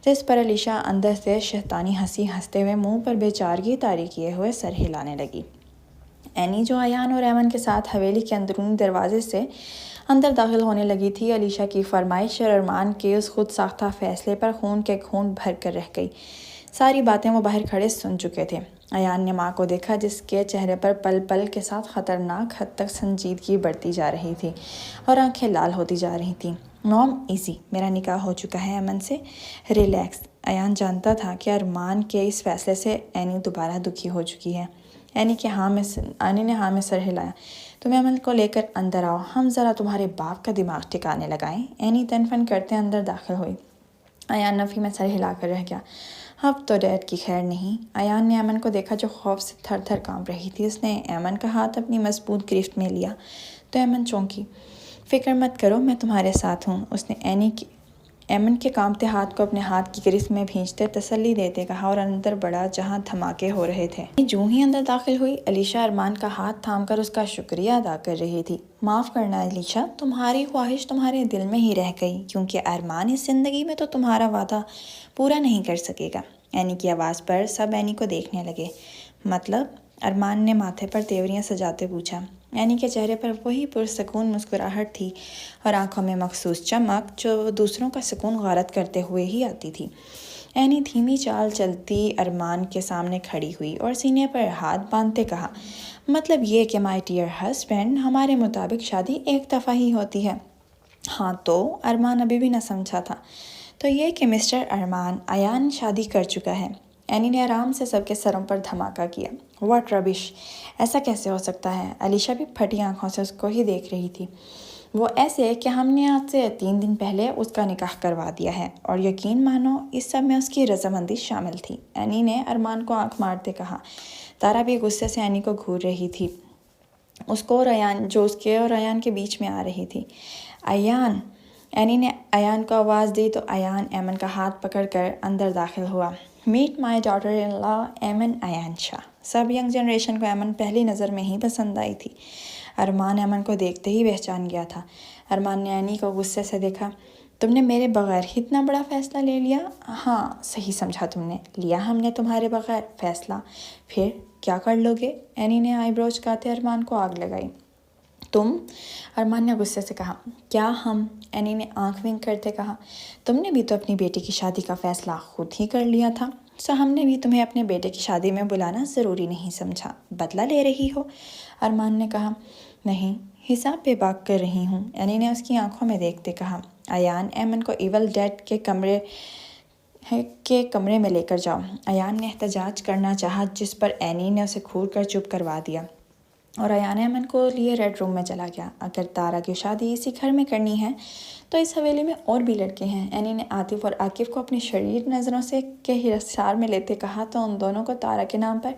جس پر علیشا اندر سے شیطانی ہنسی ہنستے ہوئے منہ پر بے چارگی طاری کیے ہوئے سر ہلانے لگی۔ اینی جو ایان اور ایمن کے ساتھ حویلی کے اندرونی دروازے سے اندر داخل ہونے لگی تھی، علیشا کی فرمائش اور ارمان کے اس خود ساختہ فیصلے پر خون کے خون بھر کر رہ گئی۔ ساری باتیں وہ باہر کھڑے سن چکے تھے۔ ایان نے ماں کو دیکھا، جس کے چہرے پر پل پل کے ساتھ خطرناک حد تک سنجیدگی بڑھتی جا رہی تھی اور آنکھیں لال ہوتی جا رہی تھیں۔ موم، ایزی، میرا نکاح ہو چکا ہے ایمن سے، ریلیکس۔ ایان جانتا تھا کہ ارمان کے اس فیصلے سے اینی دوبارہ دکھی ہو چکی ہے۔ اینی نے ہاں میں سر ہلایا۔ تم ایمن کو لے کر اندر آؤ، ہم ذرا تمہارے باپ کا دماغ ٹھکانے لگائیں۔ اینی تن فن کرتے اندر داخل ہوئی۔ ایان نفی میں سر ہلا کر رہ گیا۔ اب تو ڈیڈ کی خیر نہیں۔ ایان نے ایمن کو دیکھا جو خوف سے تھر تھر کانپ رہی تھی۔ اس نے ایمن کا ہاتھ اپنی مضبوط گرفت میں لیا تو ایمن چونکی۔ فکر مت کرو، میں تمہارے ساتھ ہوں، اس نے ایمن کے کانپتے ہاتھ کو اپنے ہاتھ کی گرفت میں بھینچتے تسلی دیتے کہا اور اندر بڑا جہاں دھماکے ہو رہے تھے۔ جو ہی اندر داخل ہوئی، علیشا ارمان کا ہاتھ تھام کر اس کا شکریہ ادا کر رہی تھی۔ معاف کرنا علیشا، تمہاری خواہش تمہارے دل میں ہی رہ گئی، کیونکہ ارمان اس زندگی میں تو تمہارا وعدہ پورا نہیں کر سکے گا۔ اینی کی آواز پر سب اینی کو دیکھنے لگے۔ مطلب؟ ارمان نے ماتھے پر تیوریاں سجاتے پوچھا۔ اینی کے چہرے پر وہی پرسکون مسکراہٹ تھی اور آنکھوں میں مخصوص چمک جو دوسروں کا سکون غارت کرتے ہوئے ہی آتی تھی۔ اینی دھیمی چال چلتی ارمان کے سامنے کھڑی ہوئی اور سینے پر ہاتھ باندھتے کہا، مطلب یہ کہ مائی ڈیئر ہسبینڈ، ہمارے مطابق شادی ایک دفعہ ہی ہوتی ہے۔ ہاں تو؟ ارمان ابھی بھی نہ سمجھا تھا۔ تو یہ کہ مسٹر ارمان، ایان شادی کر چکا ہے۔ اینی نے آرام سے سب کے سروں پر دھماکہ کیا۔ واٹ ربش! ایسا کیسے ہو سکتا ہے؟ علیشا بھی پھٹی آنکھوں سے اس کو ہی دیکھ رہی تھی۔ وہ ایسے کہ ہم نے آج سے 3 دن پہلے اس کا نکاح کروا دیا ہے، اور یقین مانو اس سب میں اس کی رضامندی شامل تھی، اینی نے ارمان کو آنکھ مارتے کہا۔ تارا بھی غصے سے اینی کو گھور رہی تھی، اس کو اور ایان جو اس کے اور ایان کے بیچ میں آ رہی تھی۔ ایان! اینی نے ایان کو آواز دی تو ایان ایمن کا ہاتھ پکڑ کر اندر داخل ہوا۔ Meet my daughter in law Aiman Ayan Shah. سب ینگ جنریشن کو ایمن پہلی نظر میں ہی پسند آئی تھی۔ ارمان ایمن کو دیکھتے ہی پہچان گیا تھا۔ ارمان نے اینی کو غصے سے دیکھا۔ تم نے میرے بغیر ہی اتنا بڑا فیصلہ لے لیا؟ ہاں صحیح سمجھا تم نے، لیا ہم نے تمہارے بغیر فیصلہ، پھر کیا کر لو گے؟ اینی نے آئی برو چکاتے ارمان کو آگ لگائی۔ تم؟ ارمان نے غصے سے کہا۔ کیا ہم؟ اینی نے آنکھ ونک کرتے کہا۔ تم نے بھی تو اپنی بیٹی کی شادی کا فیصلہ خود ہی کر لیا تھا، سو ہم نے بھی تمہیں اپنے بیٹے کی شادی میں بلانا ضروری نہیں سمجھا۔ بدلہ لے رہی ہو؟ ارمان نے کہا۔ نہیں، حساب پہ بات کر رہی ہوں، اینی نے اس کی آنکھوں میں دیکھتے کہا۔ ایان، ایمن کو ایول ڈیڈ کے کمرے میں لے کر جاؤ۔ ایان نے احتجاج کرنا چاہا، جس پر اینی نے اسے گھور کر چپ کروا دیا اور ایان ایمن کو لیے ریڈ روم میں چلا گیا۔ اگر تارا کی شادی اسی گھر میں کرنی ہے تو اس حویلی میں اور بھی لڑکے ہیں۔ اینی نے عاطف اور عاقف کو اپنی شریر نظروں سے کے حصار میں لیتے کہا تو ان دونوں کو تارا کے نام پر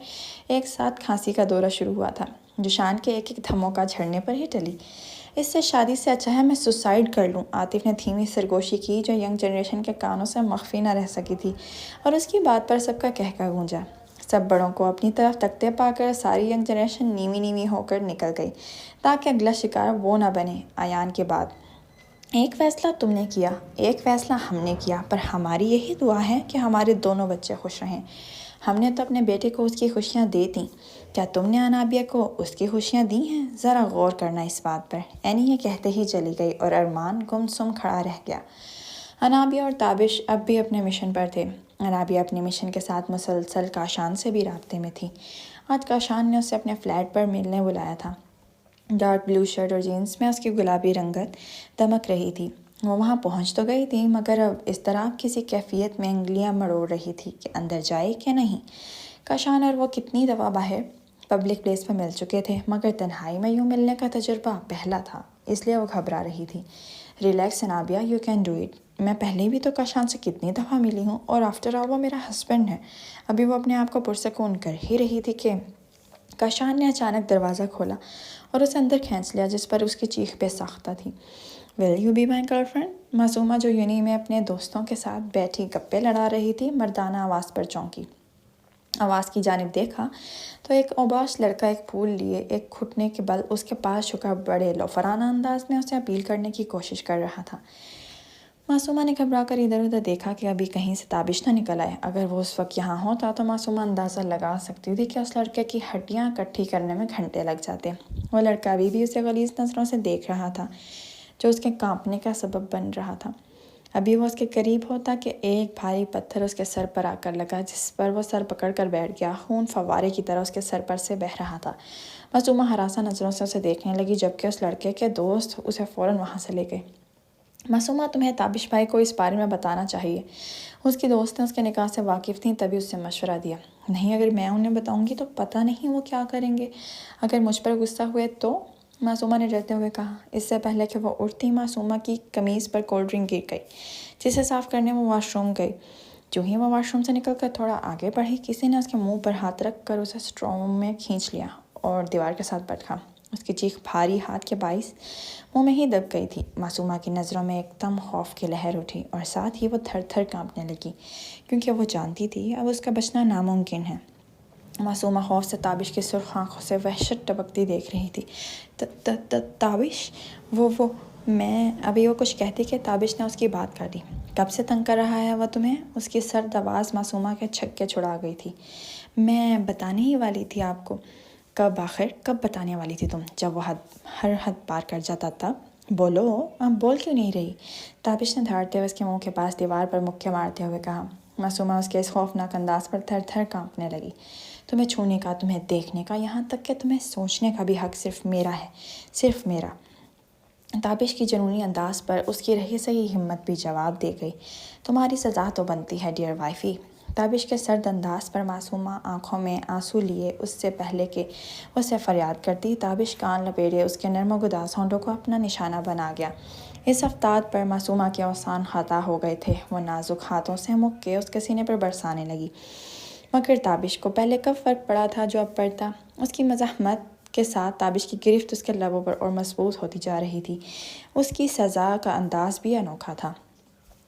ایک ساتھ کھانسی کا دورہ شروع ہوا تھا، جو شان کے ایک ایک دھموکا جھڑنے پر ہی ٹلی۔ اس سے شادی سے اچھا ہے میں سوسائڈ کر لوں، عاطف نے دھیمی سرگوشی کی جو ینگ جنریشن کے کانوں سے مخفی نہ رہ سکی تھی، اور اس کی بات پر سب کا کہکا گونجا۔ سب بڑوں کو اپنی طرف تکتے پا کر ساری ینگ جنریشن نیوی نیوی ہو کر نکل گئی تاکہ اگلا شکار وہ نہ بنے۔ ایان کے بعد ایک فیصلہ تم نے کیا، ایک فیصلہ ہم نے کیا، پر ہماری یہی دعا ہے کہ ہمارے دونوں بچے خوش رہیں۔ ہم نے تو اپنے بیٹے کو اس کی خوشیاں دے دیں، کیا تم نے انابیہ کو اس کی خوشیاں دی ہیں؟ ذرا غور کرنا اس بات پر۔ اینی یہ کہتے ہی چلی گئی اور ارمان گم سم کھڑا رہ گیا۔ انابیہ اور تابش اب بھی اپنے مشن پر تھے۔ انابیہ اپنے مشن کے ساتھ مسلسل کاشان سے بھی رابطے میں تھی۔ آج کاشان نے اسے اپنے فلیٹ پر ملنے بلایا تھا۔ ڈارک بلو شرٹ اور جینس میں اس کی گلابی رنگت دمک رہی تھی۔ وہ وہاں پہنچ تو گئی تھی، مگر اب اضطراب کسی کیفیت میں انگلیاں مروڑ رہی تھی کہ اندر جائے کہ نہیں۔ کاشان اور وہ کتنی دفعہ باہر پبلک پلیس پر مل چکے تھے، مگر تنہائی میں یوں ملنے کا تجربہ پہلا تھا، اس لیے وہ گھبرا رہی تھی۔ Relax Anabia, you can do it. میں پہلے بھی تو کاشان سے کتنی دفعہ ملی ہوں، اور آفٹر آل وہ میرا ہسبینڈ ہے۔ ابھی وہ اپنے آپ کو پرسکون کر ہی رہی تھی کہ کاشان نے اچانک دروازہ کھولا اور اسے اندر کھینچ لیا، جس پر اس کی چیخ بے ساختہ تھی۔ Will you be my girlfriend? Masooma, جو یونی میں اپنے دوستوں کے ساتھ بیٹھی گپے لڑا رہی تھی، مردانہ آواز پر چونکی۔ آواز کی جانب دیکھا تو ایک اوباش لڑکا ایک پھول لیے ایک گھٹنے کے بل اس کے پاس جھکا بڑے لوفرانہ انداز میں اسے اپیل کرنے کی کوشش کر رہا تھا۔ معصومہ نے گھبرا کر ادھر ادھر دیکھا کہ ابھی کہیں سے تابش نہ نکل آئے۔ اگر وہ اس وقت یہاں ہوتا تو معصومہ اندازہ لگا سکتی تھی کہ اس لڑکے کی ہڈیاں اکٹھی کرنے میں گھنٹے لگ جاتے۔ وہ لڑکا ابھی بھی اسے غلیظ نظروں سے دیکھ رہا تھا، جو اس کے کانپنے کا سبب بن رہا تھا۔ ابھی وہ اس کے قریب ہوتا کہ ایک بھاری پتھر اس کے سر پر آ کر لگا، جس پر وہ سر پکڑ کر بیٹھ گیا۔ خون فوارے کی طرح اس کے سر پر سے بہہ رہا تھا۔ معصومہ ہراساں نظروں سے اسے دیکھنے لگی، جبکہ اس لڑکے کے دوست اسے فوراً وہاں سے لے گئے۔ معصومہ، تمہیں تابش بھائی کو اس بارے میں بتانا چاہیے۔ اس کی دوستیں اس کے نکاح سے واقف تھیں، تبھی اس سے مشورہ دیا۔ نہیں، اگر میں انہیں بتاؤں گی تو پتہ نہیں وہ کیا کریں گے۔ اگر مجھ پر غصہ ہوئے تو؟ معصومہ نے ڈرتے ہوئے کہا۔ اس سے پہلے کہ وہ اٹھتی، معصومہ کی قمیض پر کولڈ ڈرنک گر گئی، جسے صاف کرنے وہ واش روم گئی۔ جو ہی وہ واش روم سے نکل کر تھوڑا آگے بڑھی، کسی نے اس کے منہ پر ہاتھ رکھ کر اسے اسٹرو روم میں کھینچ لیا اور دیوار کے ساتھ بیٹھا۔ اس کی چیخ بھاری ہاتھ کے باعث منہ میں ہی دب گئی تھی۔ معصومہ کی نظروں میں ایک دم خوف کی لہر اٹھی اور ساتھ ہی وہ تھر تھر کانپنے لگی، کیونکہ وہ جانتی تھی اب اس کا بچنا ناممکن ہے۔ معصومہ خوف سے تابش کی سرخ آنکھوں سے وحشت ٹپکتی دیکھ رہی تھی۔ تابش، وہ میں ابھی وہ کچھ کہتی کہ تابش نے اس کی بات کر دی۔ کب سے تنگ کر رہا ہے وہ تمہیں؟ اس کی سرد آواز معصومہ کے چھکے چھڑا گئی تھی۔ میں بتانے ہی والی تھی آپ کو۔ کب آخر کب بتانے والی تھی تم؟ جب وہ ہر حد پار کر جاتا تب؟ بولو، اب بول کیوں نہیں رہی؟ تابش نے دھاڑتے ہوئے اس کے منہ کے پاس دیوار پر مکے مارتے ہوئے کہا۔ معصومہ اس کے اس خوفناک انداز پر تھر تھر کانپنے لگی۔ تمہیں چھونے کا، تمہیں دیکھنے کا، یہاں تک کہ تمہیں سوچنے کا بھی حق صرف میرا ہے، صرف میرا۔ تابش کی جنونی انداز پر اس کی رہی سہی ہمت بھی جواب دے گئی۔ تمہاری سزا تو بنتی ہے ڈیئر وائفی۔ تابش کے سرد انداز پر معصومہ آنکھوں میں آنسو لیے اس سے پہلے کہ اسے فریاد کرتی، تابش کان لپیٹے اس کے نرم و گداز ہونٹوں کو اپنا نشانہ بنا گیا۔ اس افتاد پر معصومہ کے اوسان خطا ہو گئے تھے۔ وہ نازک ہاتھوں سے مکے اس کے سینے پر برسانے لگی، مگر تابش کو پہلے کب فرق پڑا تھا جو اب پڑتا۔ اس کی مزاحمت کے ساتھ تابش کی گرفت اس کے لبوں پر اور مضبوط ہوتی جا رہی تھی۔ اس کی سزا کا انداز بھی انوکھا تھا۔